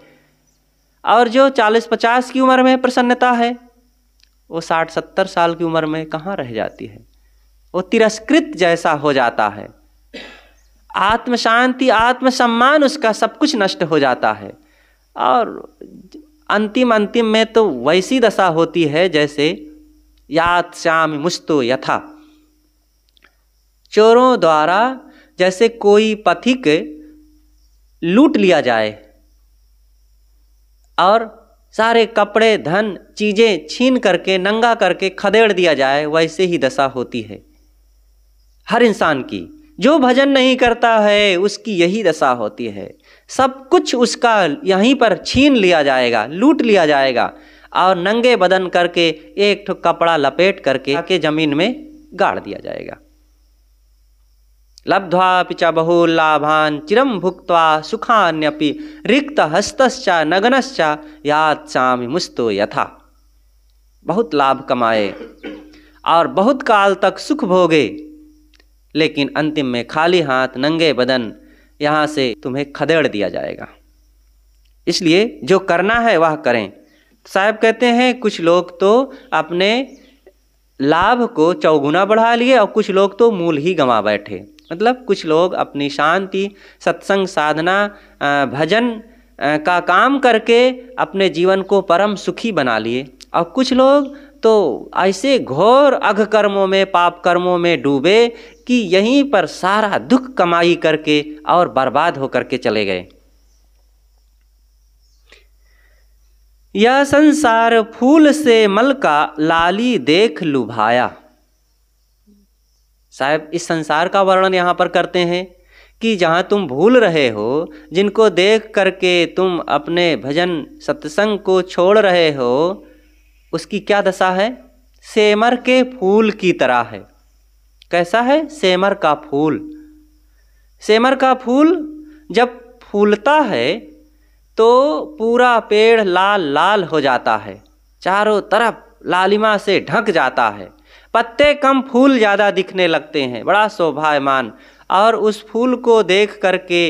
A: और जो 40-50 की उम्र में प्रसन्नता है वो 60-70 साल की उम्र में कहाँ रह जाती है, वो तिरस्कृत जैसा हो जाता है। आत्म शांति, आत्म सम्मान, उसका सब कुछ नष्ट हो जाता है। और अंतिम में तो वैसी दशा होती है जैसे यात श्याम मुस्तो यथा, चोरों द्वारा जैसे कोई पथिक लूट लिया जाए और सारे कपड़े धन चीज़ें छीन करके नंगा करके खदेड़ दिया जाए, वैसे ही दशा होती है हर इंसान की। जो भजन नहीं करता है उसकी यही दशा होती है। सब कुछ उसका यहीं पर छीन लिया जाएगा, लूट लिया जाएगा और नंगे बदन करके एक ठो कपड़ा लपेट करके जमीन में गाड़ दिया जाएगा। लब्ध्वापि च बहुलाभान् चिरं भुक्त्वा सुखान्यपि रिक्त हस्तश्च नग्नश्च यात्स्यामि मुस्तो यथा। बहुत लाभ कमाए और बहुत काल तक सुख भोगे, लेकिन अंतिम में खाली हाथ नंगे बदन यहाँ से तुम्हें खदेड़ दिया जाएगा। इसलिए जो करना है वह करें। साहब कहते हैं कुछ लोग तो अपने लाभ को चौगुना बढ़ा लिए और कुछ लोग तो मूल ही गंवा बैठे। मतलब कुछ लोग अपनी शांति, सत्संग, साधना, भजन का काम करके अपने जीवन को परम सुखी बना लिए, और कुछ लोग तो ऐसे घोर अघ कर्मों में, पाप कर्मों में डूबे कि यहीं पर सारा दुख कमाई करके और बर्बाद होकर के चले गए। यह संसार फूल से मल का लाली देख लुभाया। साहब इस संसार का वर्णन यहाँ पर करते हैं कि जहाँ तुम भूल रहे हो, जिनको देख करके तुम अपने भजन सत्संग को छोड़ रहे हो, उसकी क्या दशा है? सेमर के फूल की तरह है। कैसा है? सेमर का फूल। सेमर का फूल जब फूलता है तो पूरा पेड़ लाल लाल हो जाता है, चारों तरफ लालिमा से ढक जाता है। पत्ते कम, फूल ज़्यादा दिखने लगते हैं, बड़ा शोभायमान। और उस फूल को देख करके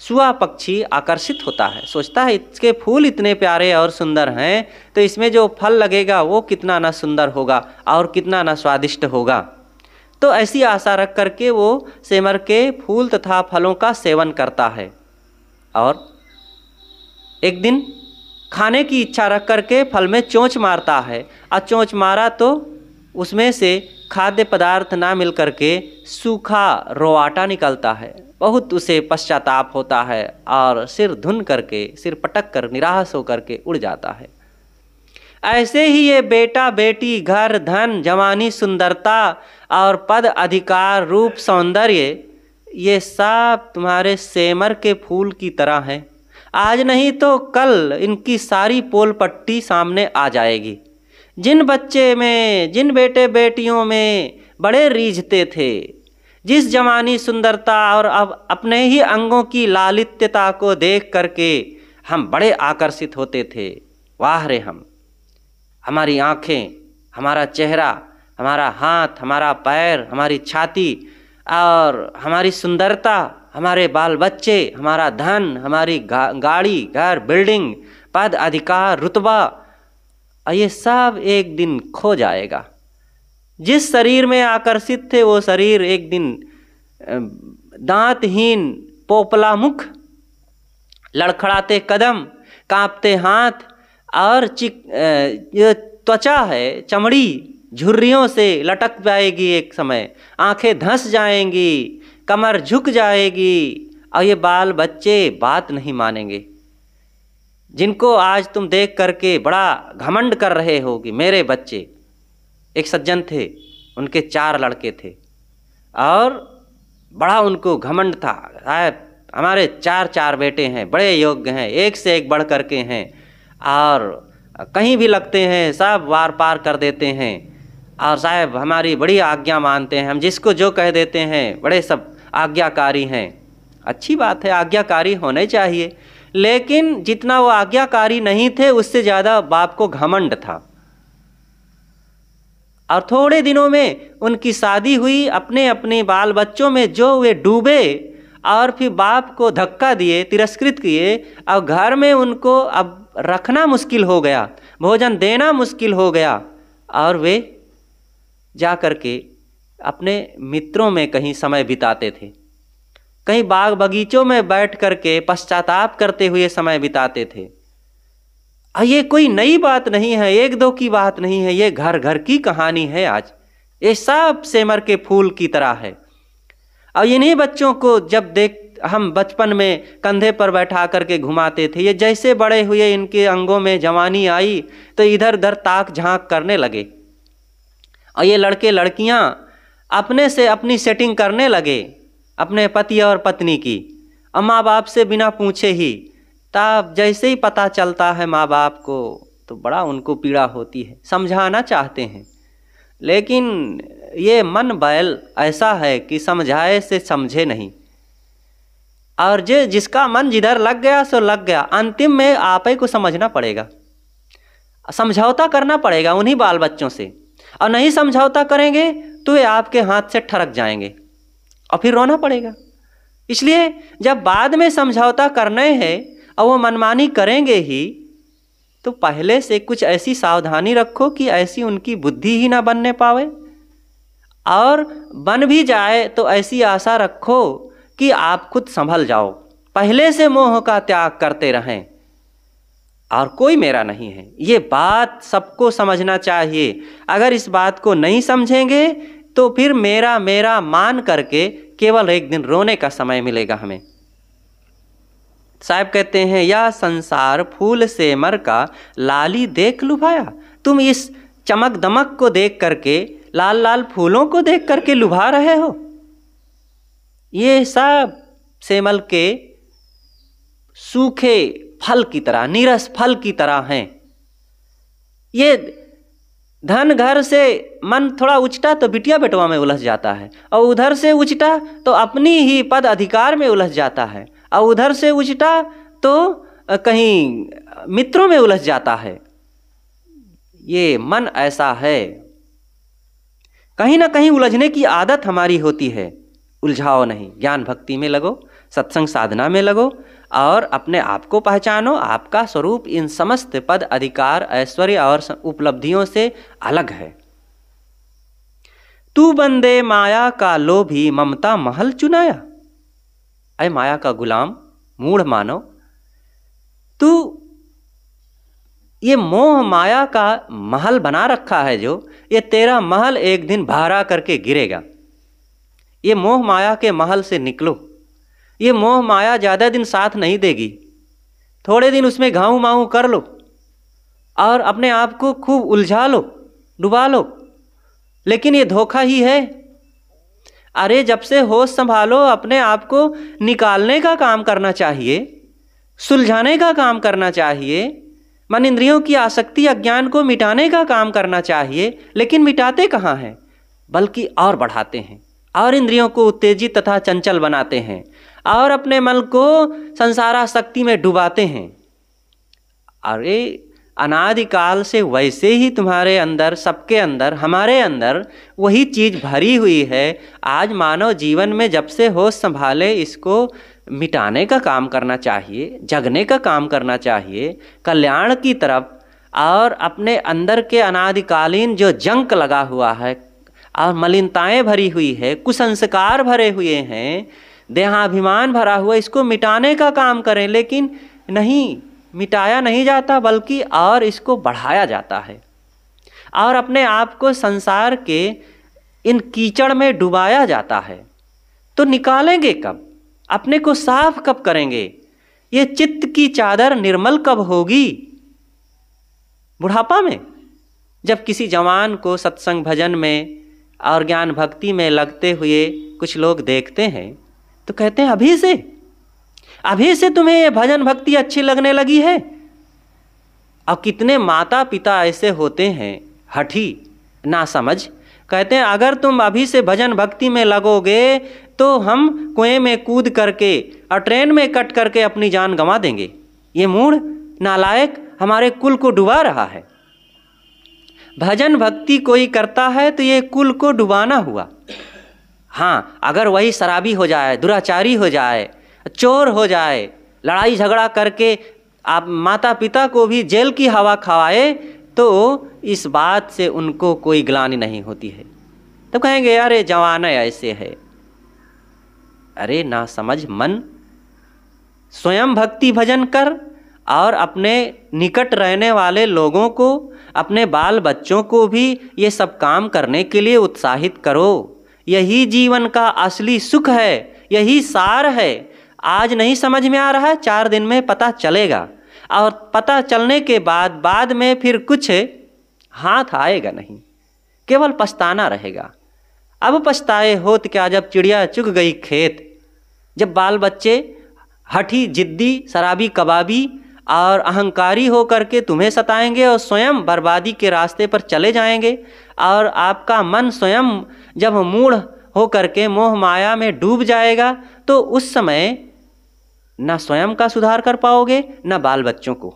A: सुआ पक्षी आकर्षित होता है, सोचता है इसके फूल इतने प्यारे और सुंदर हैं, तो इसमें जो फल लगेगा वो कितना ना सुंदर होगा और कितना ना स्वादिष्ट होगा। तो ऐसी आशा रख करके वो सेमर के फूल तथा फलों का सेवन करता है। और एक दिन खाने की इच्छा रख करके फल में चोंच मारता है, और चोंच मारा तो उसमें से खाद्य पदार्थ ना मिल करके सूखा रोआटा निकलता है। बहुत उसे पश्चाताप होता है और सिर धुन करके, सिर पटक कर निराश होकर के उड़ जाता है। ऐसे ही ये बेटा बेटी, घर, धन, जवानी, सुंदरता और पद, अधिकार, रूप, सौंदर्य, ये सब तुम्हारे सेमर के फूल की तरह हैं। आज नहीं तो कल इनकी सारी पोल पट्टी सामने आ जाएगी। जिन बच्चे में, जिन बेटे बेटियों में बड़े रीझते थे, जिस जवानी, सुंदरता और अब अपने ही अंगों की लालित्यता को देख करके हम बड़े आकर्षित होते थे, वाह रे हम, हमारी आँखें, हमारा चेहरा, हमारा हाथ, हमारा पैर, हमारी छाती और हमारी सुंदरता, हमारे बाल बच्चे, हमारा धन, हमारी गाड़ी, घर, बिल्डिंग, पद, अधिकार, रुतबा, ये सब एक दिन खो जाएगा। जिस शरीर में आकर्षित थे वो शरीर एक दिन दांतहीन, पोपला मुख, लड़खड़ाते कदम, कांपते हाथ और ये त्वचा है, चमड़ी झुर्रियों से लटक जाएगी, एक समय आंखें धंस जाएंगी, कमर झुक जाएगी, और ये बाल बच्चे बात नहीं मानेंगे। जिनको आज तुम देख करके बड़ा घमंड कर रहे हो कि मेरे बच्चे, एक सज्जन थे, उनके 4 लड़के थे और बड़ा उनको घमंड था, साहब हमारे 4 बेटे हैं, बड़े योग्य हैं, एक से एक बढ़ करके हैं, और कहीं भी लगते हैं सब वार पार कर देते हैं, और साहब हमारी बड़ी आज्ञा मानते हैं, हम जिसको जो कह देते हैं, बड़े सब आज्ञाकारी हैं। अच्छी बात है, आज्ञाकारी होने चाहिए, लेकिन जितना वो आज्ञाकारी नहीं थे उससे ज़्यादा बाप को घमंड था। और थोड़े दिनों में उनकी शादी हुई, अपने अपने बाल बच्चों में जो वे डूबे और फिर बाप को धक्का दिए, तिरस्कृत किए, और घर में उनको अब रखना मुश्किल हो गया, भोजन देना मुश्किल हो गया, और वे जा कर के अपने मित्रों में कहीं समय बिताते थे, कहीं बाग बगीचों में बैठ करके पश्चाताप करते हुए समय बिताते थे। ये कोई नई बात नहीं है, 1-2 की बात नहीं है, ये घर घर की कहानी है। आज ये सब सेमर के फूल की तरह है। और इन्हीं बच्चों को जब देख हम बचपन में कंधे पर बैठा करके घुमाते थे, ये जैसे बड़े हुए इनके अंगों में जवानी आई तो इधर उधर ताक झांक करने लगे, और ये लड़के लड़कियां अपने से अपनी सेटिंग करने लगे, अपने पति और पत्नी की, और माँ बाप से बिना पूछे ही। तब जैसे ही पता चलता है माँ बाप को तो बड़ा उनको पीड़ा होती है, समझाना चाहते हैं, लेकिन ये मन बैल ऐसा है कि समझाए से समझे नहीं, और जिसका मन जिधर लग गया सो लग गया। अंतिम में आप ही को समझना पड़ेगा, समझौता करना पड़ेगा उन्हीं बाल बच्चों से, और नहीं समझौता करेंगे तो ये आपके हाथ से ठरक जाएंगे और फिर रोना पड़ेगा। इसलिए जब बाद में समझौता करना है और वो मनमानी करेंगे ही, तो पहले से कुछ ऐसी सावधानी रखो कि ऐसी उनकी बुद्धि ही ना बनने पावे, और बन भी जाए तो ऐसी आशा रखो कि आप खुद संभल जाओ, पहले से मोह का त्याग करते रहें, और कोई मेरा नहीं है। ये बात सबको समझना चाहिए। अगर इस बात को नहीं समझेंगे तो फिर मेरा मेरा मान करके केवल एक दिन रोने का समय मिलेगा हमें। साहब कहते हैं, या संसार फूल से मर का लाली देख लुभाया। तुम इस चमक दमक को देख करके, लाल लाल फूलों को देख करके लुभा रहे हो। ये सब सेमल के सूखे फल की तरह, नीरस फल की तरह हैं। ये धन घर से मन थोड़ा उचटा तो बिटिया बेटवा में उलझ जाता है, और उधर से उचटा तो अपनी ही पद अधिकार में उलझ जाता है, और उधर से उचटा तो कहीं मित्रों में उलझ जाता है। ये मन ऐसा है। कहीं ना कहीं उलझने की आदत हमारी होती है। उलझाओ नहीं, ज्ञान भक्ति में लगो, सत्संग साधना में लगो और अपने आप को पहचानो। आपका स्वरूप इन समस्त पद, अधिकार, ऐश्वर्य और उपलब्धियों से अलग है। तू बंदे माया का लोभी, ममता महल चुनाया। अय माया का गुलाम, मूढ़ मानव, तू ये मोह माया का महल बना रखा है जो, ये तेरा महल एक दिन भारा करके गिरेगा। ये मोह माया के महल से निकलो। ये मोह माया ज़्यादा दिन साथ नहीं देगी। थोड़े दिन उसमें घाऊ माऊ कर लो और अपने आप को खूब उलझा लो, डुबा लो, लेकिन ये धोखा ही है। अरे जब से होश संभालो, अपने आप को निकालने का काम करना चाहिए, सुलझाने का काम करना चाहिए, मन इंद्रियों की आसक्ति अज्ञान को मिटाने का काम करना चाहिए। लेकिन मिटाते कहाँ हैं, बल्कि और बढ़ाते हैं और इंद्रियों को उत्तेजित तथा चंचल बनाते हैं और अपने मन को संसारासक्ति में डुबाते हैं। अरे अनादिकाल से वैसे ही तुम्हारे अंदर, सबके अंदर, हमारे अंदर वही चीज़ भरी हुई है। आज मानव जीवन में जब से होश संभाले, इसको मिटाने का काम करना चाहिए, जगने का काम करना चाहिए, कल्याण की तरफ। और अपने अंदर के अनादिकालीन जो जंक लगा हुआ है और मलिनताएं भरी हुई है, कुसंस्कार भरे हुए हैं, देहाभिमान भरा हुआ, इसको मिटाने का काम करें। लेकिन नहीं, मिटाया नहीं जाता, बल्कि और इसको बढ़ाया जाता है और अपने आप को संसार के इन कीचड़ में डुबाया जाता है। तो निकालेंगे कब, अपने को साफ कब करेंगे? ये चित्त की चादर निर्मल कब होगी? बुढ़ापा में, जब किसी जवान को सत्संग भजन में और ज्ञान भक्ति में लगते हुए कुछ लोग देखते हैं तो कहते हैं अभी से तुम्हें ये भजन भक्ति अच्छी लगने लगी है। और कितने माता पिता ऐसे होते हैं हठी, ना समझ, कहते हैं अगर तुम अभी से भजन भक्ति में लगोगे तो हम कुएं में कूद करके और ट्रेन में कट करके अपनी जान गंवा देंगे। ये मूढ़ नालायक हमारे कुल को डुबा रहा है। भजन भक्ति कोई करता है तो ये कुल को डुबाना हुआ। हाँ, अगर वही शराबी हो जाए, दुराचारी हो जाए, चोर हो जाए, लड़ाई झगड़ा करके आप माता पिता को भी जेल की हवा खवाए, तो इस बात से उनको कोई ग्लानि नहीं होती है। तो कहेंगे अरे जवान ऐसे है। अरे ना समझ मन, स्वयं भक्ति भजन कर और अपने निकट रहने वाले लोगों को, अपने बाल बच्चों को भी ये सब काम करने के लिए उत्साहित करो। यही जीवन का असली सुख है, यही सार है। आज नहीं समझ में आ रहा है, 4 दिन में पता चलेगा और पता चलने के बाद में फिर कुछ हाथ आएगा नहीं, केवल पछताना रहेगा। अब पछताए होत क्या, जब चिड़िया चुग गई खेत। जब बाल बच्चे हठी, जिद्दी, शराबी, कबाबी और अहंकारी हो करके तुम्हें सताएंगे और स्वयं बर्बादी के रास्ते पर चले जाएंगे, और आपका मन स्वयं जब मूढ़ हो करके मोह माया में डूब जाएगा, तो उस समय ना स्वयं का सुधार कर पाओगे, ना बाल बच्चों को।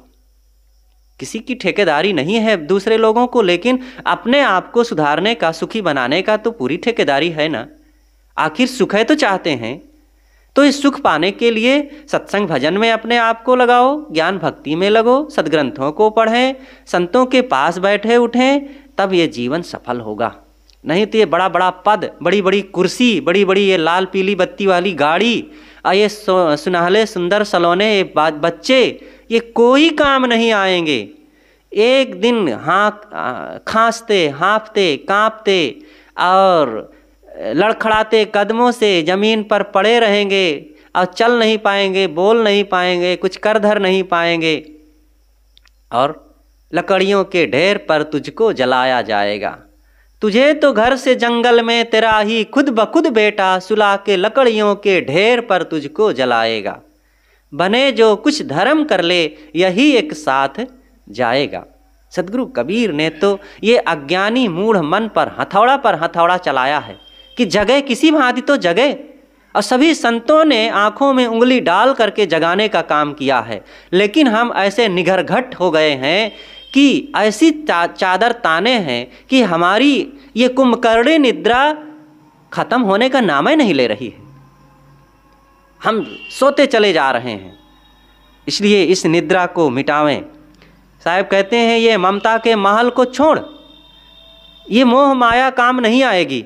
A: किसी की ठेकेदारी नहीं है दूसरे लोगों को, लेकिन अपने आप को सुधारने का, सुखी बनाने का तो पूरी ठेकेदारी है ना। आखिर सुख है तो चाहते हैं, तो इस सुख पाने के लिए सत्संग भजन में अपने आप को लगाओ, ज्ञान भक्ति में लगो, सद्ग्रंथों को पढ़ें, संतों के पास बैठे उठें, तब ये जीवन सफल होगा। नहीं तो ये बड़ा बड़ा पद, बड़ी बड़ी कुर्सी, बड़ी बड़ी ये लाल पीली बत्ती वाली गाड़ी और ये सुनहले सुंदर सलोने ये बच्चे, ये कोई काम नहीं आएंगे। एक दिन खांसते, हाँफते, कांपते और लड़खड़ाते कदमों से ज़मीन पर पड़े रहेंगे और चल नहीं पाएंगे, बोल नहीं पाएंगे, कुछ कर धर नहीं पाएंगे, और लकड़ियों के ढेर पर तुझको जलाया जाएगा। तुझे तो घर से जंगल में तेरा ही खुद ब खुद बेटा सुला के लकड़ियों के ढेर पर तुझको जलाएगा। बने जो कुछ धर्म कर ले यही एक साथ जाएगा। सदगुरु कबीर ने तो ये अज्ञानी मूढ़ मन पर हथौड़ा चलाया है कि जगह किसी भांति तो जगह, और सभी संतों ने आंखों में उंगली डाल करके जगाने का काम किया है। लेकिन हम ऐसे निगरघट हो गए हैं कि ऐसी चादर ताने हैं कि हमारी ये कुंभकर्णी निद्रा खत्म होने का नाम ही नहीं ले रही है। हम सोते चले जा रहे हैं, इसलिए इस निद्रा को मिटावें। साहब कहते हैं ये ममता के महल को छोड़, ये मोह माया काम नहीं आएगी।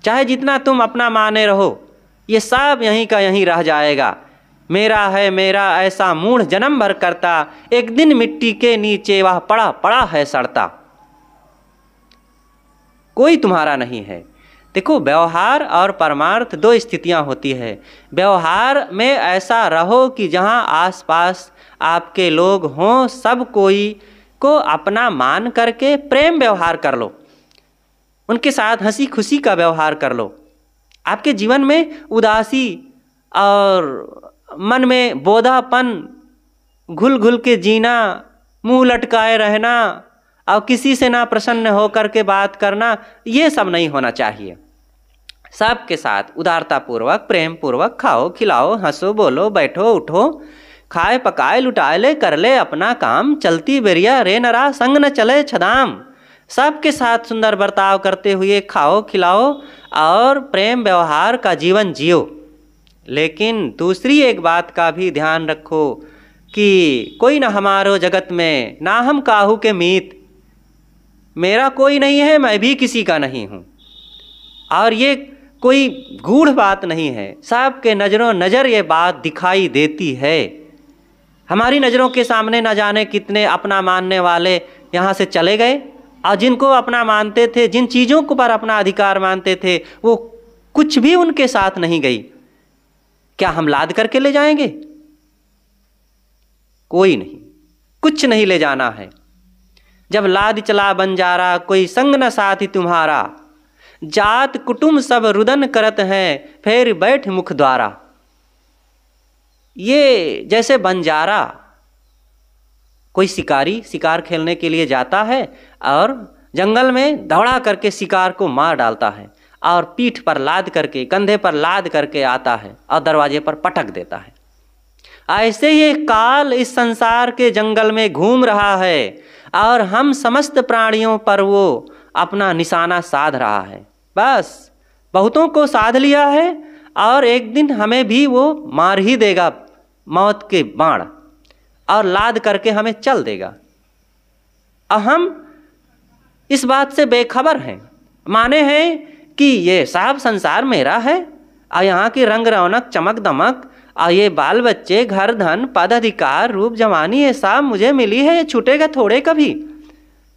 A: चाहे जितना तुम अपना माने रहो, ये सब यहीं का यहीं रह जाएगा। मेरा है मेरा ऐसा मूढ़ जन्म भर करता, एक दिन मिट्टी के नीचे वह पड़ा पड़ा है सड़ता। कोई तुम्हारा नहीं है। देखो, व्यवहार और परमार्थ दो स्थितियां होती है। व्यवहार में ऐसा रहो कि जहां आसपास आपके लोग हों, सब कोई को अपना मान करके प्रेम व्यवहार कर लो, उनके साथ हंसी खुशी का व्यवहार कर लो। आपके जीवन में उदासी और मन में बोधापन, घुल घुल के जीना, मुंह लटकाए रहना और किसी से ना प्रसन्न होकर के बात करना, ये सब नहीं होना चाहिए। सबके साथ उदारता पूर्वक, प्रेम पूर्वक खाओ, खिलाओ, हंसो, बोलो, बैठो, उठो, खाए पकाए, लुटाए ले, कर ले अपना काम, चलती बेरिया रे नरा, संग न चले छदाम। सबके साथ सुंदर बर्ताव करते हुए खाओ, खिलाओ और प्रेम व्यवहार का जीवन जियो। लेकिन दूसरी एक बात का भी ध्यान रखो कि कोई न हमारो जगत में, ना हम काहू के मीत, मेरा कोई नहीं है, मैं भी किसी का नहीं हूँ। और ये कोई गूढ़ बात नहीं है, सबके नज़रों नज़र ये बात दिखाई देती है। हमारी नज़रों के सामने न जाने कितने अपना मानने वाले यहाँ से चले गए, और जिनको अपना मानते थे, जिन चीज़ों को पर अपना अधिकार मानते थे, वो कुछ भी उनके साथ नहीं गई। क्या हम लाद करके ले जाएंगे? कोई नहीं, कुछ नहीं ले जाना है। जब लाद चला बंजारा, कोई संग न साथी तुम्हारा, जात कुटुंब सब रुदन करत हैं, फिर बैठ मुख द्वारा। ये जैसे बंजारा, कोई शिकारी शिकार खेलने के लिए जाता है और जंगल में दौड़ा करके शिकार को मार डालता है और पीठ पर लाद करके, कंधे पर लाद करके आता है और दरवाजे पर पटक देता है। ऐसे ही काल इस संसार के जंगल में घूम रहा है और हम समस्त प्राणियों पर वो अपना निशाना साध रहा है। बस बहुतों को साध लिया है और एक दिन हमें भी वो मार ही देगा, मौत के बाण, और लाद करके हमें चल देगा। और हम इस बात से बेखबर हैं, माने हैं कि ये सब संसार मेरा है और यहाँ की रंग रौनक, चमक दमक और ये बाल बच्चे, घर धन, पद अधिकार, रूप जवानी, ये सब मुझे मिली है, ये छूटेगा थोड़े कभी।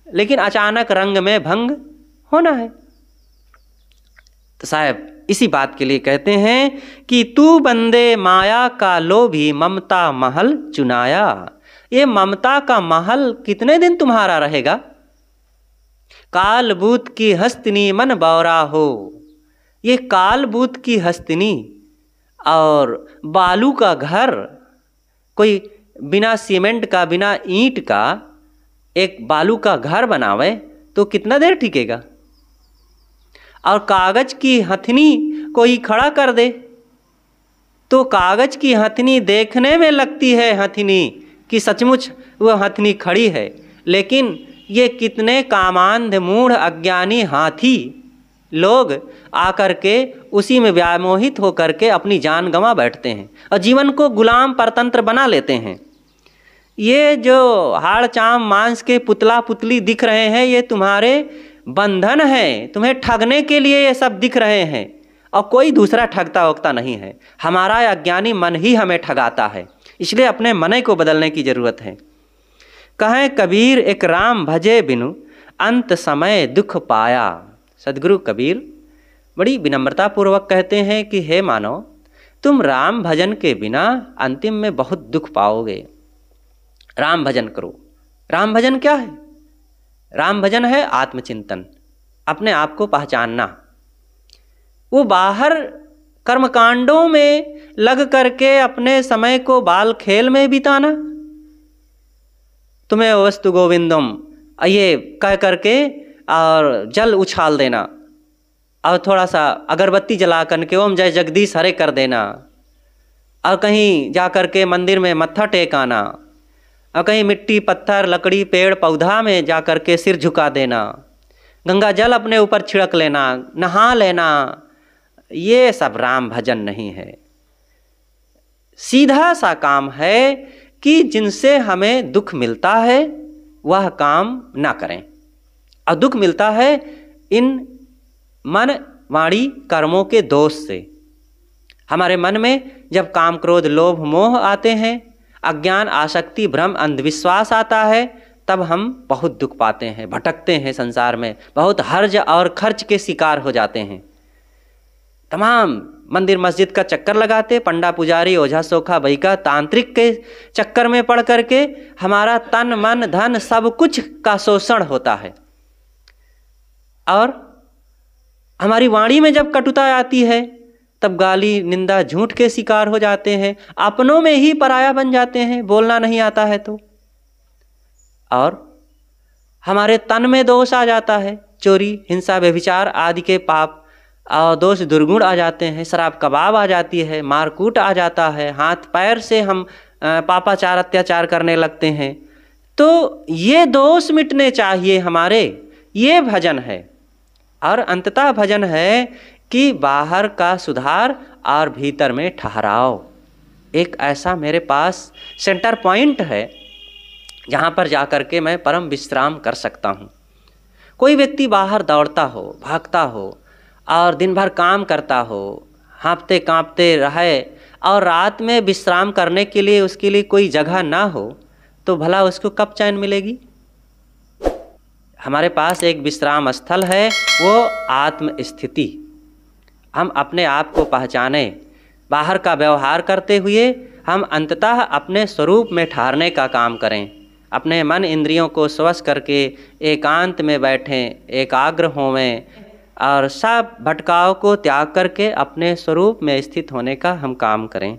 A: लेकिन अचानक रंग में भंग होना है। तो साहब इसी बात के लिए कहते हैं कि तू बंदे माया का लोभी, ममता महल चुनाया। ये ममता का महल कितने दिन तुम्हारा रहेगा? कालबूत की हस्तिनी मन बौरा हो। ये कालबूत की हस्तिनी और बालू का घर, कोई बिना सीमेंट का, बिना ईंट का एक बालू का घर बनावे तो कितना देर टिकेगा? और कागज की हथनी कोई खड़ा कर दे तो कागज की हथनी देखने में लगती है हथनी कि सचमुच वह हथनी खड़ी है, लेकिन ये कितने कामांध, मूढ़, अज्ञानी हाथी लोग आकर के उसी में व्यामोहित होकर के अपनी जान गंवा बैठते हैं और जीवन को गुलाम परतंत्र बना लेते हैं। ये जो हाड़ चाम मांस के पुतला पुतली दिख रहे हैं, ये तुम्हारे बंधन है, तुम्हें ठगने के लिए ये सब दिख रहे हैं और कोई दूसरा ठगता वगता नहीं है। हमारा अज्ञानी मन ही हमें ठगाता है, इसलिए अपने मन को बदलने की जरूरत है। कहें कबीर एक राम भजे बिनु अंत समय दुख पाया। सदगुरु कबीर बड़ी विनम्रता पूर्वक कहते हैं कि हे मानव, तुम राम भजन के बिना अंतिम में बहुत दुख पाओगे। राम भजन करो। राम भजन क्या है? राम भजन है आत्मचिंतन, अपने आप को पहचानना। वो बाहर कर्मकांडों में लग करके अपने समय को बाल खेल में बिताना, तुम्हें वस्तु गोविंदम ये कह करके और जल उछाल देना और थोड़ा सा अगरबत्ती जला करके ओम जय जगदीश हरे कर देना और कहीं जा कर के मंदिर में मत्था टेक आना, और कहीं मिट्टी पत्थर लकड़ी पेड़ पौधा में जा कर के सिर झुका देना, गंगा जल अपने ऊपर छिड़क लेना, नहा लेना, ये सब राम भजन नहीं है। सीधा सा काम है कि जिनसे हमें दुख मिलता है वह काम ना करें, और दुख मिलता है इन मन वाणी कर्मों के दोष से। हमारे मन में जब काम क्रोध लोभ मोह आते हैं, अज्ञान आसक्ति भ्रम अंधविश्वास आता है, तब हम बहुत दुख पाते हैं, भटकते हैं संसार में, बहुत हर्ज और खर्च के शिकार हो जाते हैं। तमाम मंदिर मस्जिद का चक्कर लगाते, पंडा पुजारी ओझा सोखा बहिका तांत्रिक के चक्कर में पड़ करके हमारा तन मन धन सब कुछ का शोषण होता है। और हमारी वाणी में जब कटुता आती है तब गाली निंदा झूठ के शिकार हो जाते हैं, अपनों में ही पराया बन जाते हैं, बोलना नहीं आता है तो। और हमारे तन में दोष आ जाता है, चोरी हिंसा व्यभिचार आदि के पाप और दोष दुर्गुण आ जाते हैं, शराब कबाब आ जाती है, मारकूट आ जाता है, हाथ पैर से हम पापाचार अत्याचार करने लगते हैं। तो ये दोष मिटने चाहिए हमारे, ये भजन है। और अंततः भजन है कि बाहर का सुधार और भीतर में ठहराव। एक ऐसा मेरे पास सेंटर पॉइंट है जहाँ पर जाकर के मैं परम विश्राम कर सकता हूँ। कोई व्यक्ति बाहर दौड़ता हो, भागता हो और दिन भर काम करता हो, हाँफते काँपते रहे और रात में विश्राम करने के लिए उसके लिए कोई जगह ना हो, तो भला उसको कब चैन मिलेगी? हमारे पास एक विश्राम स्थल है, वो आत्म स्थिति। हम अपने आप को पहचाने, बाहर का व्यवहार करते हुए हम अंततः अपने स्वरूप में ठहरने का काम करें। अपने मन इंद्रियों को स्वश करके एकांत में बैठें, एकाग्र होवें और सब भटकाव को त्याग करके अपने स्वरूप में स्थित होने का हम काम करें।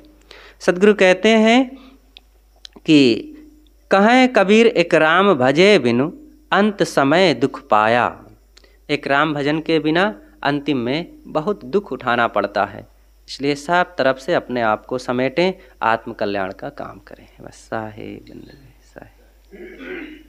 A: सद्गुरु कहते हैं कि कहें कबीर एक राम भजे बिनु अंत समय दुख पाया। एक राम भजन के बिना अंतिम में बहुत दुख उठाना पड़ता है। इसलिए सब तरफ से अपने आप को समेटें, आत्म कल्याण का काम करें। बस साहे बंदे साहे।